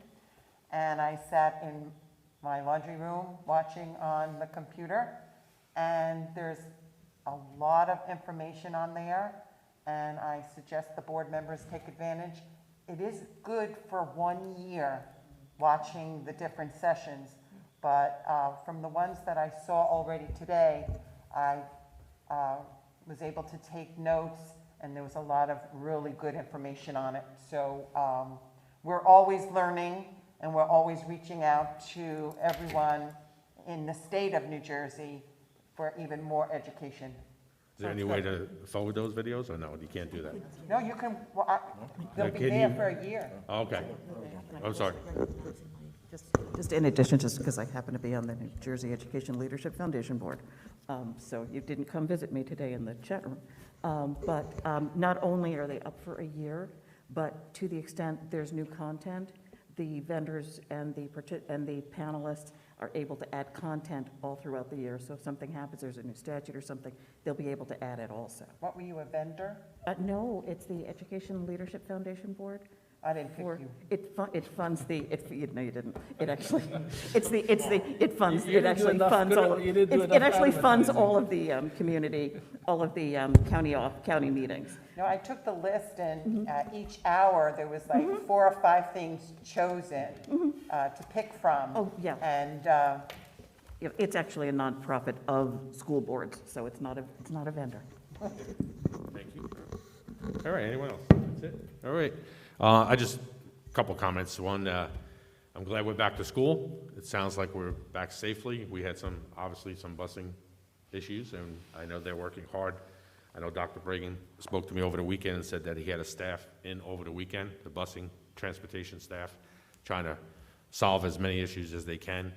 and I sat in my laundry room watching on the computer, and there's a lot of information on there, and I suggest the board members take advantage. It is good for 1 year watching the different sessions, but from the ones that I saw already today, I was able to take notes, and there was a lot of really good information on it. So we're always learning, and we're always reaching out to everyone in the state of New Jersey for even more education. Is there any way to forward those videos, or no, you can't do that? No, you can, they'll be Can there you- for a year. Okay. I'm sorry. Just in addition, just because I happen to be on the New Jersey Education Leadership Foundation Board. So you didn't come visit me today in the chat room. But not only are they up for a year, but to the extent there's new content, the vendors and the panelists are able to add content all throughout the year. So if something happens, there's a new statute or something, they'll be able to add it also. What, were you a vendor? No, it's the Education Leadership Foundation Board. I didn't pick you. It funds the, no, you didn't. It actually, it funds, You it didn't do actually enough funds good- all, you didn't do it enough actually funds advertising. all of the community, all of the county meetings. No, I took the list, and each hour, there was like 4 or 5 things chosen to pick from. Oh, yeah. And Yeah, it's actually a nonprofit of school boards, so it's not a vendor. Thank you. All right, anyone else? That's it? All right. I just, a couple comments. One, I'm glad we're back to school. It sounds like we're back safely. We had obviously some busing issues, and I know they're working hard. I know Dr. Bragan spoke to me over the weekend and said that he had a staff in over the weekend, the busing, transportation staff, trying to solve as many issues as they can.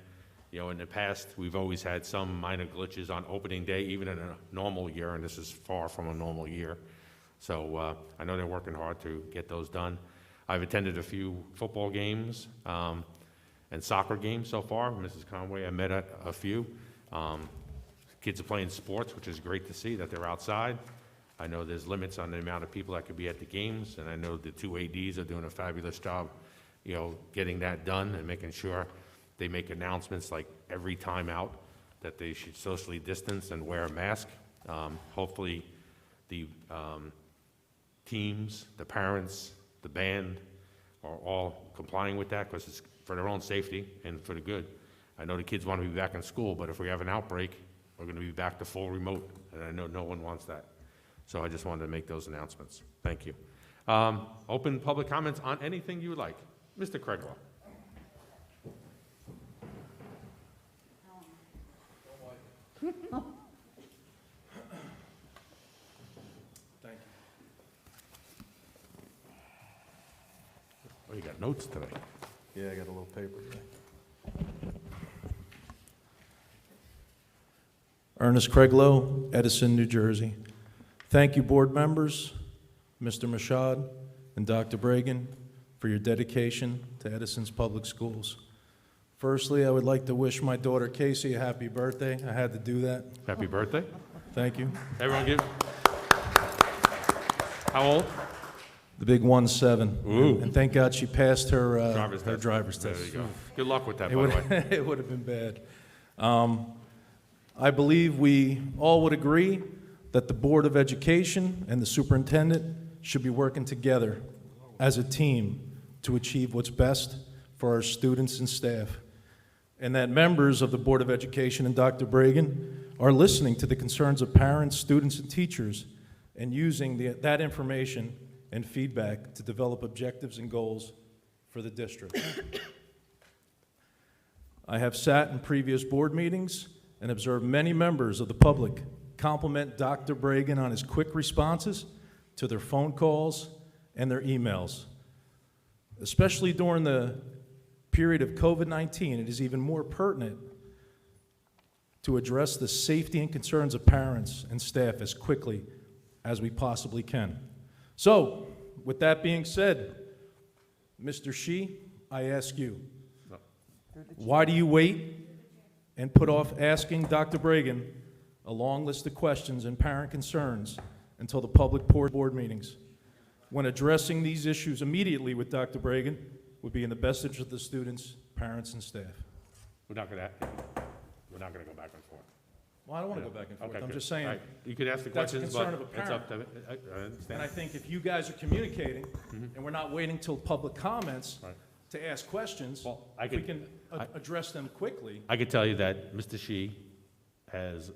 In the past, we've always had some minor glitches on opening day, even in a normal year, and this is far from a normal year. So I know they're working hard to get those done. I've attended a few football games and soccer games so far. Mrs. Conway, I met at a few. Kids are playing sports, which is great to see that they're outside. I know there's limits on the amount of people that could be at the games, and I know the 2 ADs are doing a fabulous job, getting that done and making sure they make announcements like every time out that they should socially distance and wear a mask. Hopefully the teams, the parents, the band are all complying with that, because it's for their own safety and for the good. I know the kids want to be back in school, but if we have an outbreak, we're going to be back to full remote, and I know no one wants that. So I just wanted to make those announcements. Thank you. Open public comments on anything you would like. Mr. Creglaw. Thank Oh, you got notes today. Yeah, I got a little paper. Ernest Craiglow, Edison, New Jersey. Thank you, board members, Mr. Mashad, and Dr. Bragan, for your dedication to Edison's public schools. Firstly, I would like to wish my daughter Casey a happy birthday. I had to do that. Happy birthday. Thank you. Everyone give. How old? The big 1-7. Ooh. And thank God she passed her Driver's driver's test. test. There you go. Good luck with that, It by the would, way. it would have been bad. I believe we all would agree that the Board of Education and the superintendent should be working together as a team to achieve what's best for our students and staff, and that members of the Board of Education and Dr. Bragan are listening to the concerns of parents, students, and teachers, and using that information and feedback to develop objectives and goals for the district. I have sat in previous board meetings and observed many members of the public compliment Dr. Bragan on his quick responses to their phone calls and their emails. Especially during the period of COVID-19, it is even more pertinent to address the safety and concerns of parents and staff as quickly as we possibly can. So, with that being said, Mr. Shi, I ask you, why do you wait and put off asking Dr. Bragan a long list of questions and parent concerns until the public board meetings, when addressing these issues immediately with Dr. Bragan would be in the best interest of the students, parents, and staff? We're not going to go back and forth. Well, I don't want to go back and forth. Okay, I'm good. just saying. All right. You could ask the That's a questions, concern but of a it's up to, parent. I understand. And I think if you guys are communicating, and we're not waiting till public comments to ask questions, I if we could- can address them quickly. I could tell you that Mr. Shi has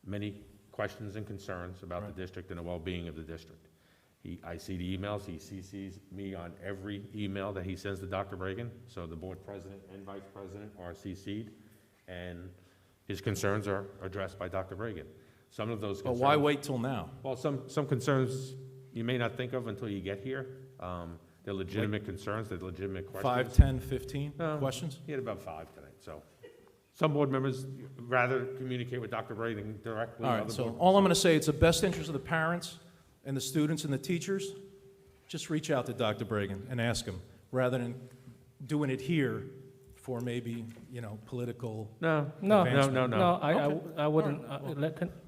many questions and concerns about the district and the well-being of the district. I see the emails, he CCs me on every email that he sends to Dr. Bragan, so the board president and vice president are CC'd, and his concerns are addressed by Dr. Bragan. Some of those But concerns... why wait till now? Well, some concerns you may not think of until you get here. They're legitimate concerns, they're legitimate questions. 5, 10, 15 questions? He had about 5 tonight, so. Some board members rather communicate with Dr. Bragan directly. All other right, so board- all I'm going to say, it's the best interest of the parents and the students and the teachers. Just reach out to Dr. Bragan and ask him, rather than doing it here for maybe, political advancement. I wouldn't. Go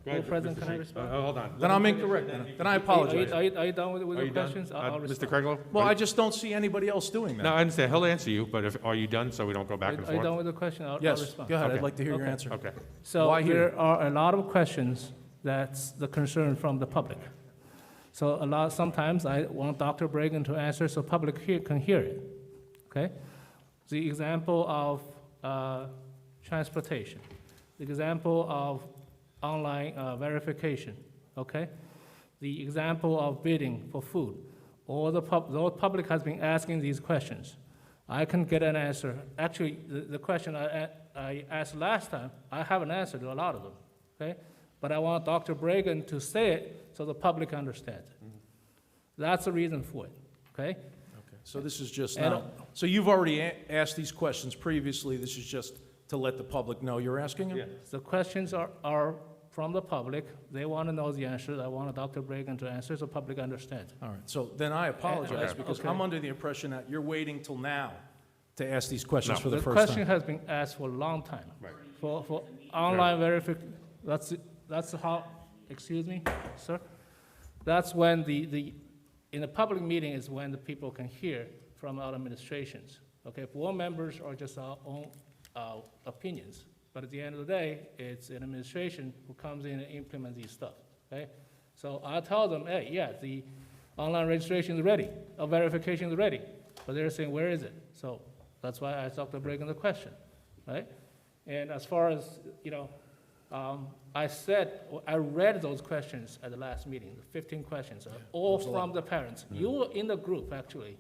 ahead, President, Mr. can I Shi. respond? Hold on. Then I'm incorrect. Then I apologize. Are you done with Are your you done? questions? I'll Mr. respond. Craiglow? Well, I just don't see anybody else doing that. No, I understand. He'll answer you, but are you done so we don't go back and Are you forth? done with the question? I'll Yes, respond. go ahead. I'd Okay. like to hear your Okay. answer. Okay. So Why here? there are a lot of questions that's the concern from the public. So sometimes I want Dr. Bragan to answer so public can hear it, okay? The example of transportation, the example of online verification, okay? The example of bidding for food. All the public has been asking these questions. I can get an answer. Actually, the question I asked last time, I have an answer to a lot of them, okay? But I want Dr. Bragan to say it so the public understands it. That's the reason for it, okay? So this is just And- now. So you've already asked these questions previously. This is just to let the public know you're asking them? The questions are from the public. They want to know the answers. I want Dr. Bragan to answer so public understands. All right, so then I apologize, Okay. because Okay. I'm under the impression that you're waiting till now to ask these questions No. for the The first question time. has been asked for a long time. For online verification, that's how, excuse me, sir? That's when in a public meeting is when the people can hear from our administrations. Okay, board members are just our own opinions. But at the end of the day, it's an administration who comes in and implements these stuff, okay? So I tell them, hey, yeah, the online registration is ready, verification is ready. But they're saying, where is it? So that's why I asked Dr. Bragan the question, right? And as far as, I read those questions at the last meeting, the 15 questions, all from the parents. You were in the group, actually,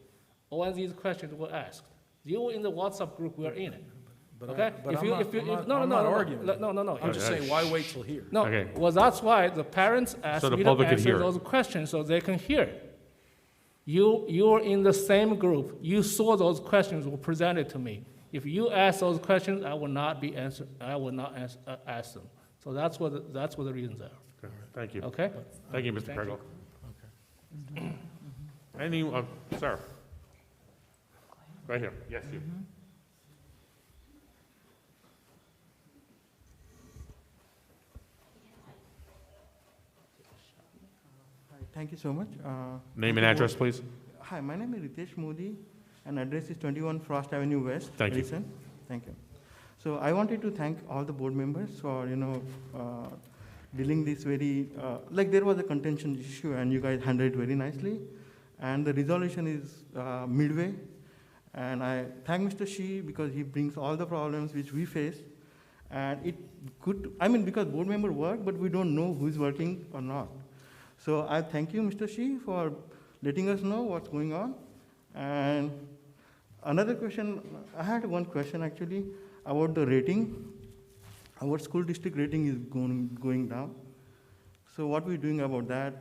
when these questions were asked. You were in the WhatsApp group, we were in it. Okay? But If I'm you- not, if you- I'm if- not, no, I'm no, not no, no, arguing. no. I'm just saying, why wait till here? No, Okay. well, that's why the parents asked So the me to public can answer hear it. those questions so they can hear. You're in the same group. You saw those questions were presented to me. If you ask those questions, I will not ask them. So that's what the reasons are. Okay, thank you. Okay? Thank you, Mr. Thank Pregel. Any, sir? Right here, yes, you. Thank you so much. Name and address, please. Hi, my name is Ritesh Modi, and address is 21 Frost Avenue West. Thank you. Edison. Thank you. So I wanted to thank all the board members for, dealing this very, like there was a contention issue, and you guys handled it very nicely. And the resolution is midway. And I thank Mr. Shi because he brings all the problems which we face. And it could, because board member work, but we don't know who's working or not. So I thank you, Mr. Shi, for letting us know what's going on. And another question, I had one question actually about the rating. Our school district rating is going down. So what we're doing about that,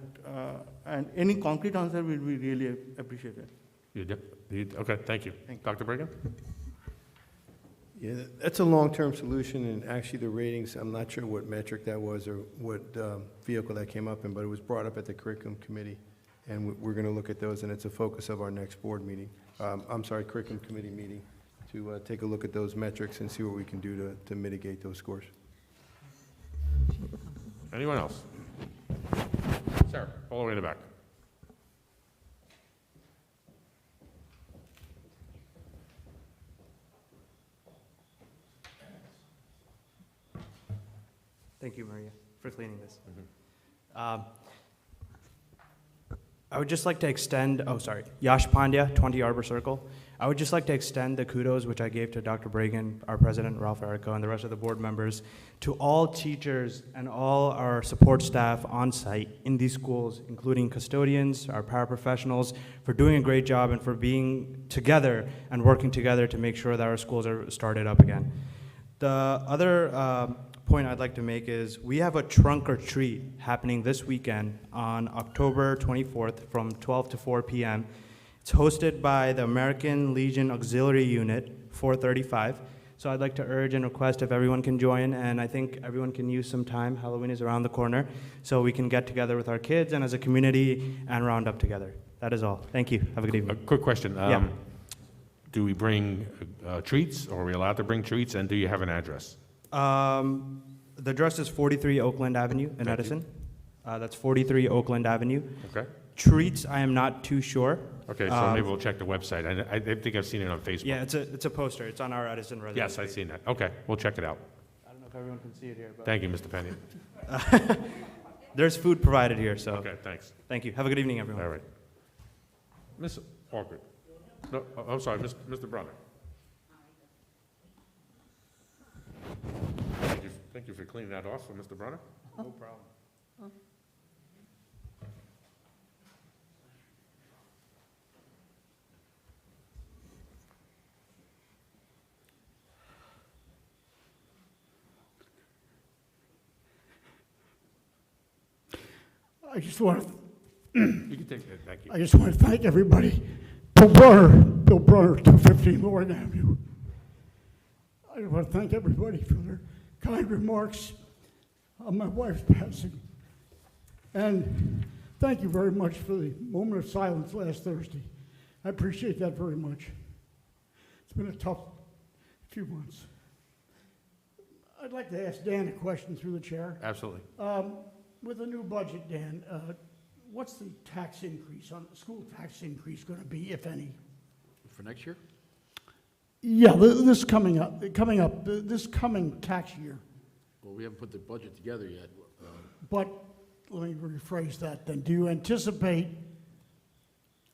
and any concrete answer will be really appreciated. Okay, thank you. Dr. Bregan? Yeah, that's a long-term solution, and actually the ratings, I'm not sure what metric that was or what vehicle that came up in, but it was brought up at the curriculum committee, and we're going to look at those, and it's a focus of our next board meeting. Curriculum committee meeting, to take a look at those metrics and see what we can do to mitigate those scores. Anyone else? Sir, all the way in the back. Thank you, Maria, for cleaning this. I would just like to extend, Yash Pandya, 20 Arbor Circle. I would just like to extend the kudos which I gave to Dr. Bregan, our president, Ralph Errico, and the rest of the board members, to all teachers and all our support staff on site in these schools, including custodians, our paraprofessionals, for doing a great job and for being together and working together to make sure that our schools are started up again. The other point I'd like to make is we have a trunk or treat happening this weekend on October 24th from 12 to 4 p.m. It's hosted by the American Legion Auxiliary Unit 435. So I'd like to urge and request if everyone can join, and I think everyone can use some time. Halloween is around the corner, so we can get together with our kids and as a community and round up together. That is all. Thank you. Have a good evening. A quick question. Yeah. Do we bring treats, or are we allowed to bring treats, and do you have an address? The address is 43 Oakland Avenue in Edison. That's 43 Oakland Avenue. Okay. Treats, I am not too sure. Okay, so maybe we'll check the website. I think I've seen it on Facebook. Yeah, it's a poster. It's on our Edison residence. Yes, I've seen that. Okay, we'll check it out. I don't know if everyone can see it here. But Thank you, Mr. Penny. There's food provided here, so. Okay, thanks. Thank you. Have a good evening, everyone. All right. Ms. Walker. No, I'm sorry, Mr. Brunner. Thank you for cleaning that off for Mr. Brunner. No problem. I just want to. You can take that. Thank you. I just want to thank everybody. Bill Brunner, 215 Lord Avenue. I want to thank everybody for their kind remarks on my wife's passing. And thank you very much for the moment of silence last Thursday. I appreciate that very much. It's been a tough few months. I'd like to ask Dan a question through the chair. Absolutely. With the new budget, Dan, what's the tax increase on school tax increase going to be, if any? For next year? Yeah, this coming tax year. Well, we haven't put the budget together yet. But let me rephrase that then. Do you anticipate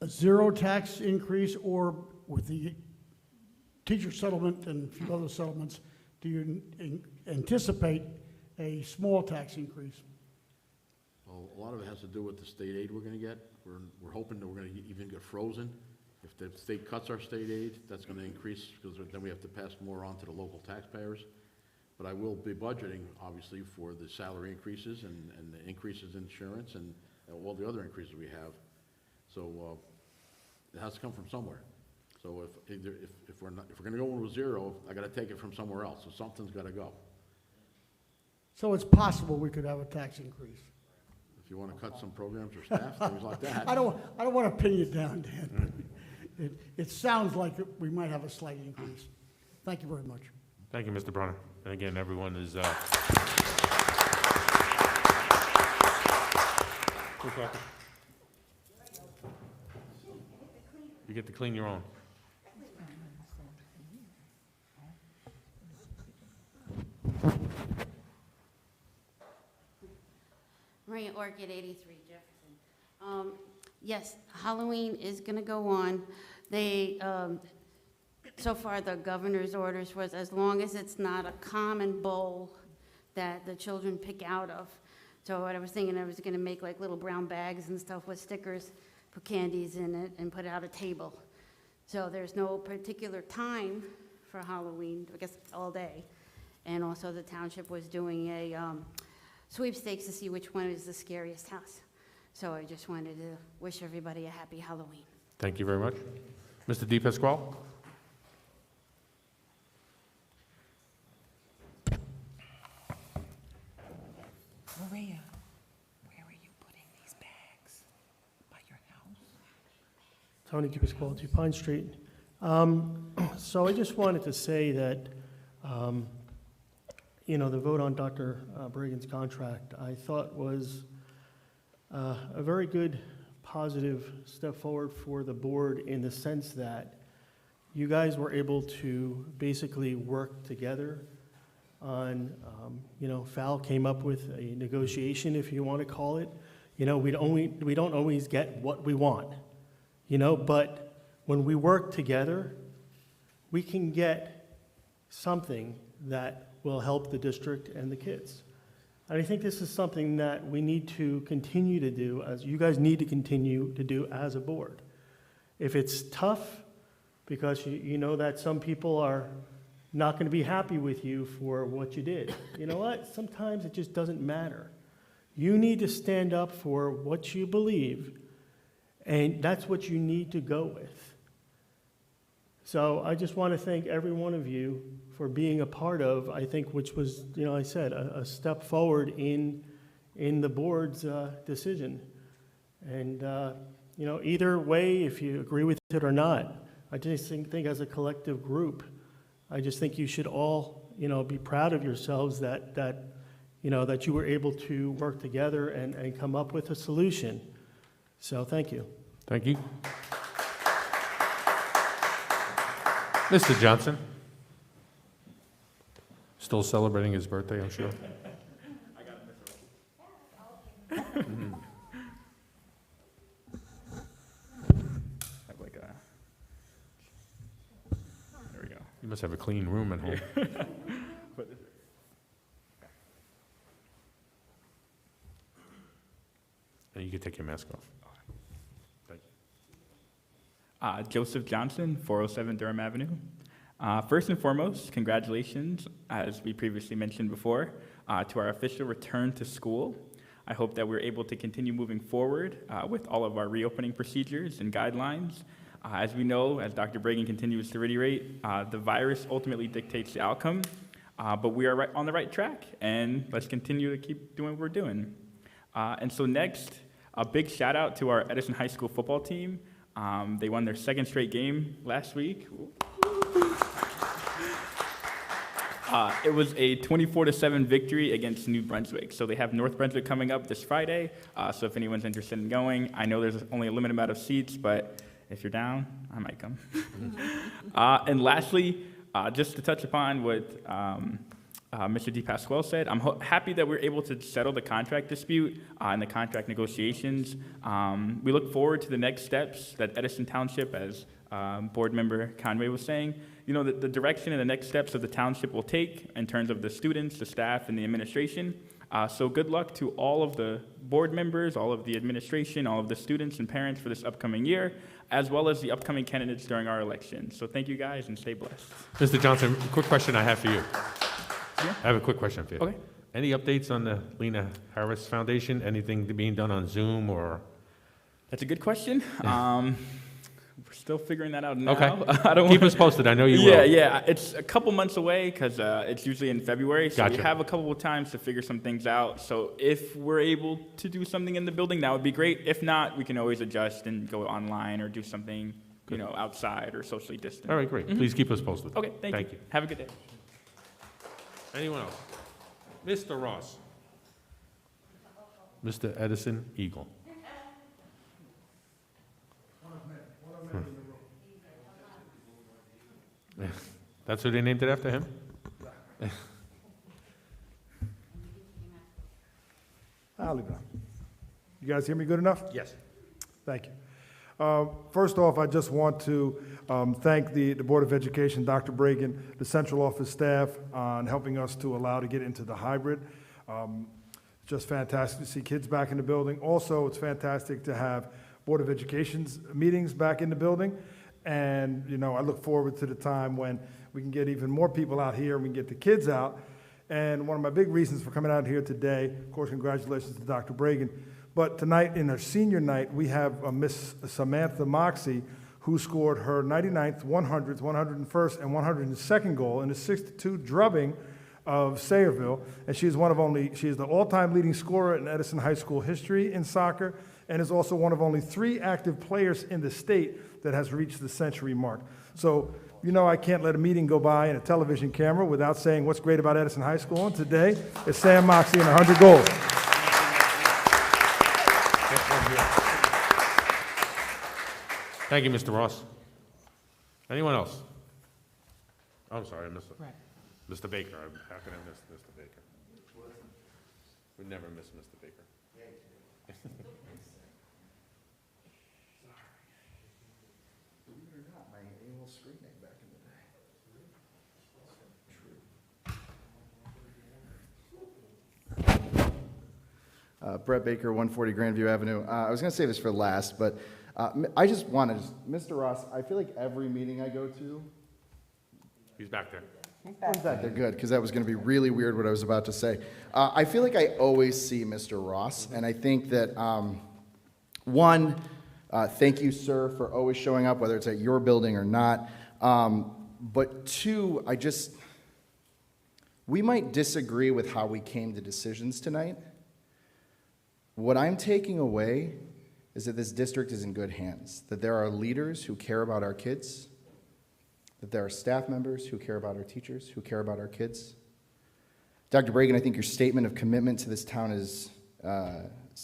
a zero tax increase, or with the teacher settlement and a few other settlements, do you anticipate a small tax increase? Well, a lot of it has to do with the state aid we're going to get. We're hoping that we're going to even get frozen If the state cuts our state aid, that's gonna increase, because then we have to pass more on to the local taxpayers. But I will be budgeting, obviously, for the salary increases and the increases in insurance and all the other increases we have. So, it has to come from somewhere. So if we're gonna go with zero, I gotta take it from somewhere else, so something's gotta go. So it's possible we could have a tax increase. If you wanna cut some programs or staff, things like that. I don't want to pin you down, Dan, but it sounds like we might have a slight increase. Thank you very much. Thank you, Mr. Bronner. And again, everyone is, you get to clean your own. Maria Orchid, 83 Jefferson. Yes, Halloween is going to go on. They, so far, the governor's orders was as long as it's not a common bowl that the children pick out of. So what I was thinking, I was going to make like little brown bags and stuff with stickers, put candies in it, and put out a table. So there's no particular time for Halloween, I guess all day. And also the township was doing a sweepstakes to see which one is the scariest house. So I just wanted to wish everybody a happy Halloween. Thank you very much. Mr. DePasquale? Maria, where are you putting these bags? By your house? Tony DePasquale, 2 Pine Street. So I just wanted to say that, the vote on Dr. Bragan's contract, I thought was a very good, positive step forward for the board in the sense that you guys were able to basically work together on, Val came up with a negotiation, if you want to call it. We don't always get what we want, but when we work together, we can get something that will help the district and the kids. And I think this is something that we need to continue to do, as you guys need to continue to do as a board. If it's tough, because you know that some people are not going to be happy with you for what you did. You know what? Sometimes it just doesn't matter. You need to stand up for what you believe, and that's what you need to go with. So I just want to thank every one of you for being a part of, I think, which was, I said, a step forward in the board's decision. And, either way, if you agree with it or not, I just think as a collective group, I just think you should all, be proud of yourselves that you were able to work together and come up with a solution. So thank you. Thank you. Mr. Johnson? Still celebrating his birthday, I'm sure. I got it. Have like a. There we go. You must have a clean room at home. But, And you can take your mask off. Thank you. Joseph Johnson, 407 Durham Avenue. First and foremost, congratulations, as we previously mentioned before, to our official return to school. I hope that we're able to continue moving forward with all of our reopening procedures and guidelines. As we know, as Dr. Bragan continues to reiterate, the virus ultimately dictates the outcome, but we are on the right track, and let's continue to keep doing what we're doing. And so next, a big shout out to our Edison High School football team. They won their second straight game last week. It was a 24-7 victory against New Brunswick. So they have North Brunswick coming up this Friday. So if anyone's interested in going, I know there's only a limited amount of seats, but if you're down, I might come. And lastly, just to touch upon what Mr. DePasquale said, I'm happy that we're able to settle the contract dispute and the contract negotiations. We look forward to the next steps that Edison Township, as board member Conway was saying, the direction and the next steps of the township will take in terms of the students, the staff, and the administration. So good luck to all of the board members, all of the administration, all of the students and parents for this upcoming year, as well as the upcoming candidates during our election. So thank you guys and stay blessed. Mr. Johnson, quick question I have for you. Yeah. I have a quick question for you. Okay. Any updates on the Lena Harris Foundation? Anything being done on Zoom or? That's a good question. We're still figuring that out now. Okay. Keep us posted. I know you will. Yeah. It's a couple months away because it's usually in February. So Gotcha. we have a couple of times to figure some things out. So if we're able to do something in the building, that would be great. If not, we can always adjust and go online or do something, outside or socially distant. All right, great. Please keep us posted. Okay, thank you. Have a good day. Anyone else? Mr. Ross. Mr. Edison Eagle. That's who they named it after, him? I'll leave it on. You guys hear me good enough? Yes. Thank you. First off, I just want to thank the Board of Education, Dr. Bragan, the central office staff on helping us to allow to get into the hybrid. Just fantastic to see kids back in the building. Also, it's fantastic to have Board of Education's meetings back in the building. And, I look forward to the time when we can get even more people out here and we can get the kids out. And one of my big reasons for coming out here today, of course, congratulations to Dr. Bragan. But tonight, in her senior night, we have Miss Samantha Moxie, who scored her 99th, 100th, 101st, and 102nd goal in the 6-2 drubbing of Sayreville. And she is the all-time leading scorer in Edison High School history in soccer, and is also one of only 3 active players in the state that has reached the century mark. So, I can't let a meeting go by in a television camera without saying what's great about Edison High School. And today is Sam Moxie and 100 goals. Thank you, Mr. Ross. Anyone else? Oh, I'm sorry, Mr. Baker. How can I miss Mr. Baker? We never miss Mr. Baker. Brett Baker, 140 Grandview Avenue. I was going to save this for last, but I just wanted, Mr. Ross, I feel like every meeting I go to. He's back there. He's back there, good, because that was going to be really weird what I was about to say. I feel like I always see Mr. Ross, and I think that, one, thank you, sir, for always showing up, whether it's at your building or not. But two, we might disagree with how we came to decisions tonight. What I'm taking away is that this district is in good hands, that there are leaders who care about our kids, that there are staff members who care about our teachers, who care about our kids. Dr. Bragan, I think your statement of commitment to this town is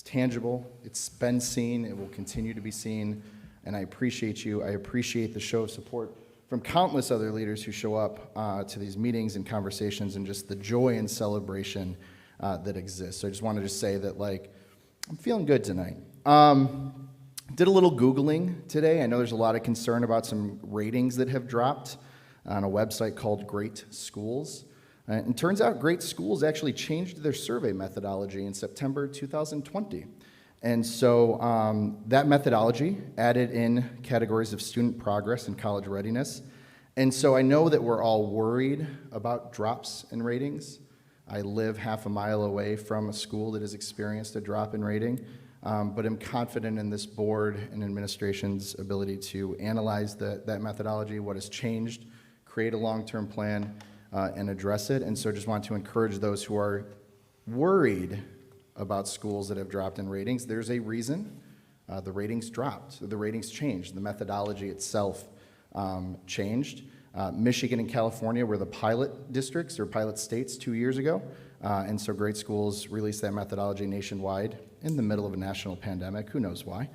tangible. It's been seen. It will continue to be seen. And I appreciate you. I appreciate the show of support from countless other leaders who show up to these meetings and conversations, and just the joy and celebration that exists. So I just wanted to say that, I'm feeling good tonight. Did a little Googling today. I know there's a lot of concern about some ratings that have dropped on a website called Great Schools. And it turns out Great Schools actually changed their survey methodology in September 2020. And so that methodology added in categories of student progress and college readiness. And so I know that we're all worried about drops in ratings. I live half a mile away from a school that has experienced a drop in rating, but I'm confident in this board and administration's ability to analyze that methodology, what has changed, create a long-term plan, and address it. And so just want to encourage those who are worried about schools that have dropped in ratings. There's a reason. The ratings dropped. The ratings changed. The methodology itself changed. Michigan and California were the pilot districts or pilot states 2 years ago. And so Great Schools released that methodology nationwide in the middle of a national pandemic. Who knows why?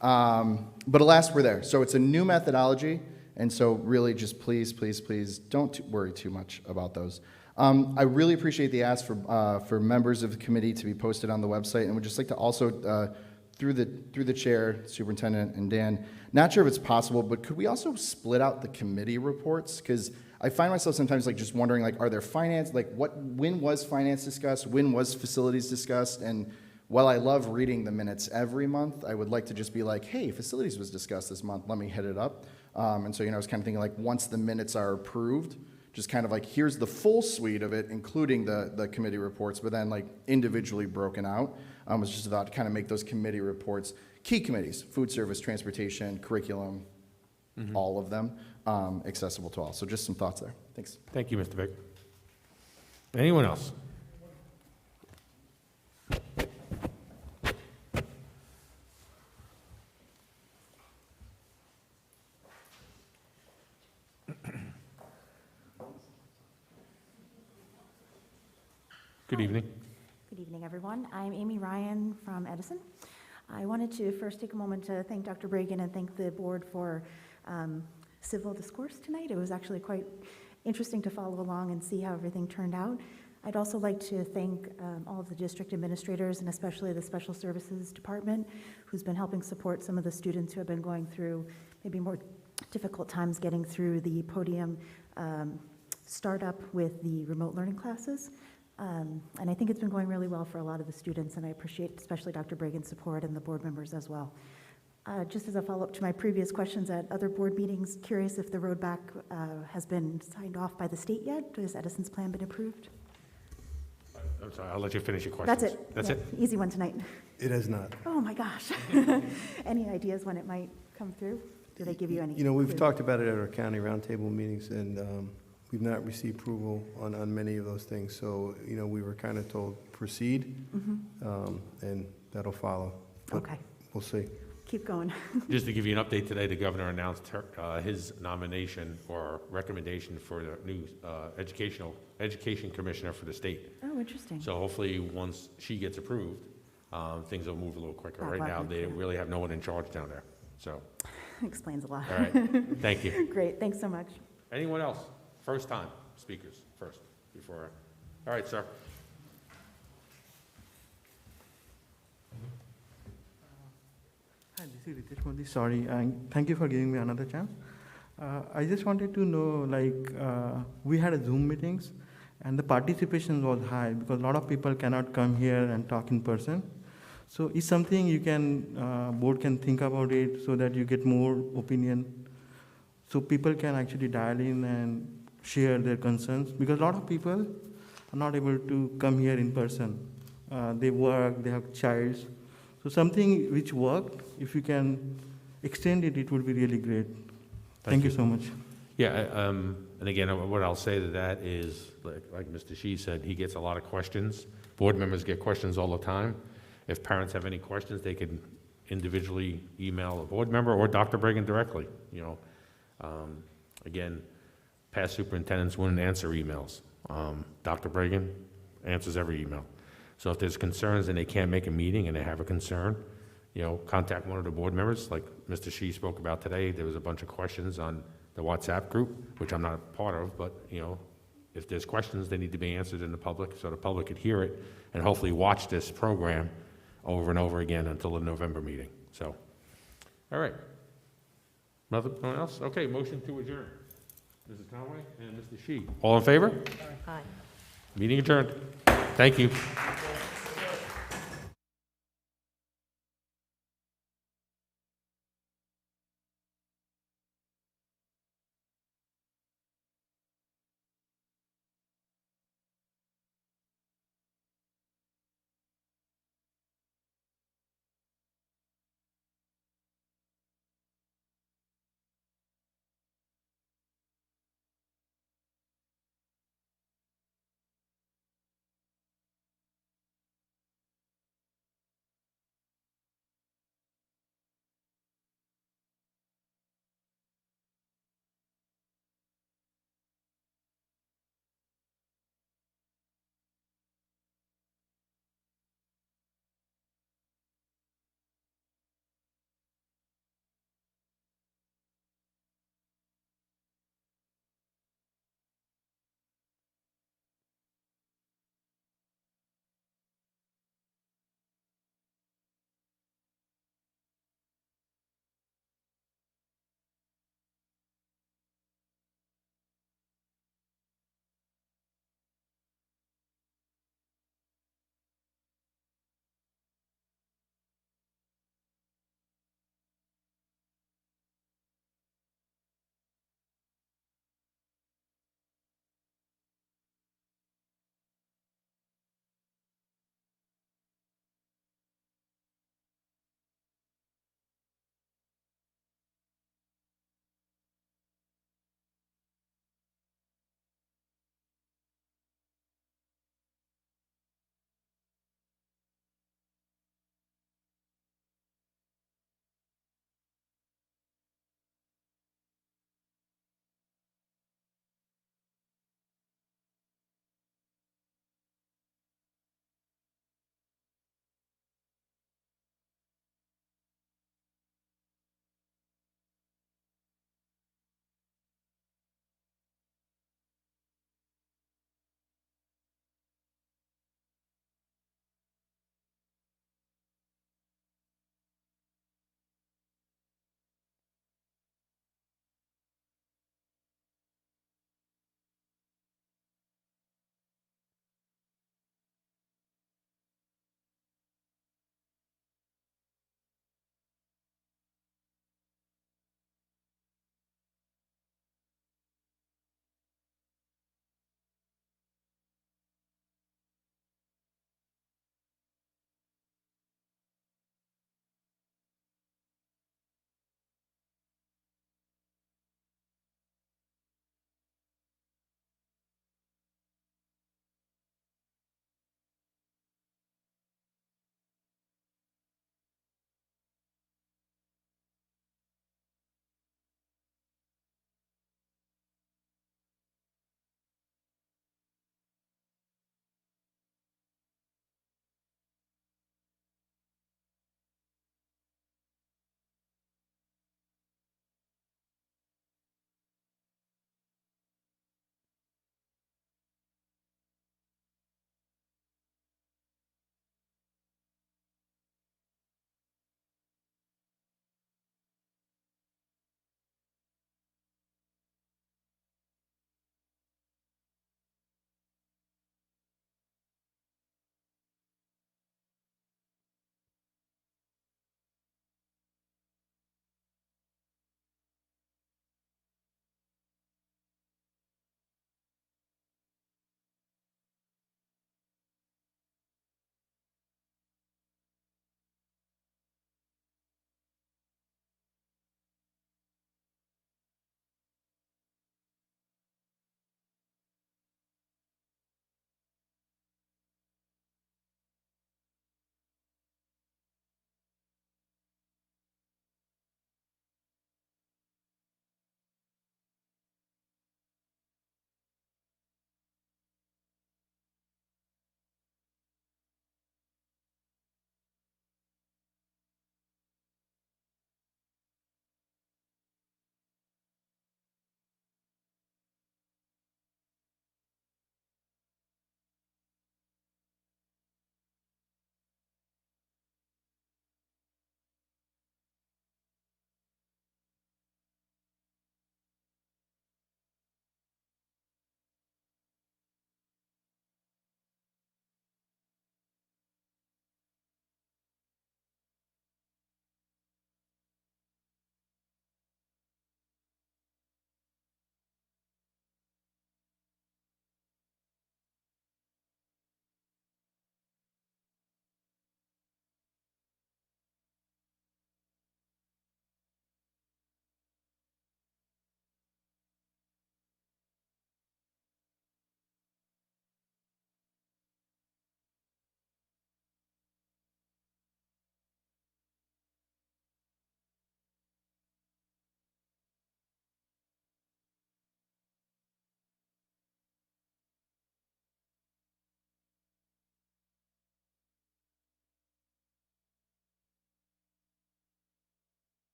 But alas, we're there. So it's a new methodology. And so really just please, please, please don't worry too much about those. I really appreciate the ask for members of the committee to be posted on the website, and would just like to also, through the chair, superintendent, and Dan, not sure if it's possible, but could we also split out the committee reports? Because I find myself sometimes like just wondering, like, are there finance, like when was finance discussed? When was facilities discussed? And while I love reading the minutes every month, I would like to just be like, hey, facilities was discussed this month, let me hit it up. And so, I was kind of thinking like, once the minutes are approved, just kind of like, here's the full suite of it, including the committee reports, but then like individually broken out. Was just about to kind of make those committee reports, key committees, food service, transportation, curriculum, all of them, accessible to all. So just some thoughts there. Thanks. Thank you, Mr. Vick. Anyone else? Good evening. Good evening, everyone. I'm Amy Ryan from Edison. I wanted to first take a moment to thank Dr. Bragan and thank the board for civil discourse tonight. It was actually quite interesting to follow along and see how everything turned out. I'd also like to thank all of the district administrators and especially the Special Services Department who's been helping support some of the students who have been going through maybe more difficult times getting through the podium startup with the remote learning classes. And I think it's been going really well for a lot of the students, and I appreciate especially Dr. Bragan's support and the board members as well. Just as a follow-up to my previous questions at other board meetings, curious if the road back has been signed off by the state yet? Has Edison's plan been approved? I'm sorry, I'll let you finish your question. That's it. That's Yeah, it? easy one tonight. It has not. Oh, my gosh. Any ideas when it might come through? Do they give you any? We've clue? talked about it at our county roundtable meetings, and we've not received approval on many of those things. So, we were kind of told, proceed, and that'll follow. But Okay. we'll see. Keep going. Just to give you an update today, the governor announced his nomination or recommendation for the new education commissioner for the state. Oh, interesting. So hopefully, once she gets approved, things will move a little quicker. That Right now, button, they yeah. really have no one in charge down there. So, Explains a lot. all right, thank you. Great, thanks so much. Anyone else? First time speakers first before. All right, sir. Hi, this is Ritesh Modi. Sorry, and thank you for giving me another chance. I just wanted to know, we had a Zoom meetings, and the participation was high because a lot of people cannot come here and talk in person. So it's something you can, board can think about it so that you get more opinion. So people can actually dial in and share their concerns because a lot of people are not able to come here in person. They work, they have childs. So something which worked, if you can extend it, it would be really great. Thank you so much. Yeah, and again, what I'll say to that is, like Mr. Shee said, he gets a lot of questions. Board members get questions all the time. If parents have any questions, they can individually email a board member or Dr. Bragan directly. Again, past superintendents wouldn't answer emails. Dr. Bragan answers every email. So if there's concerns and they can't make a meeting and they have a concern, contact one of the board members. Like Mr. Shee spoke about today, there was a bunch of questions on the WhatsApp group, which I'm not a part of, but, if there's questions, they need to be answered in the public so the public could hear it and hopefully watch this program over and over again until the November meeting. So, all right. Nothing else? Okay, motion to adjourn. Mrs. Conway and Mr. Shee. All in favor? Aye. Meeting adjourned. Thank you.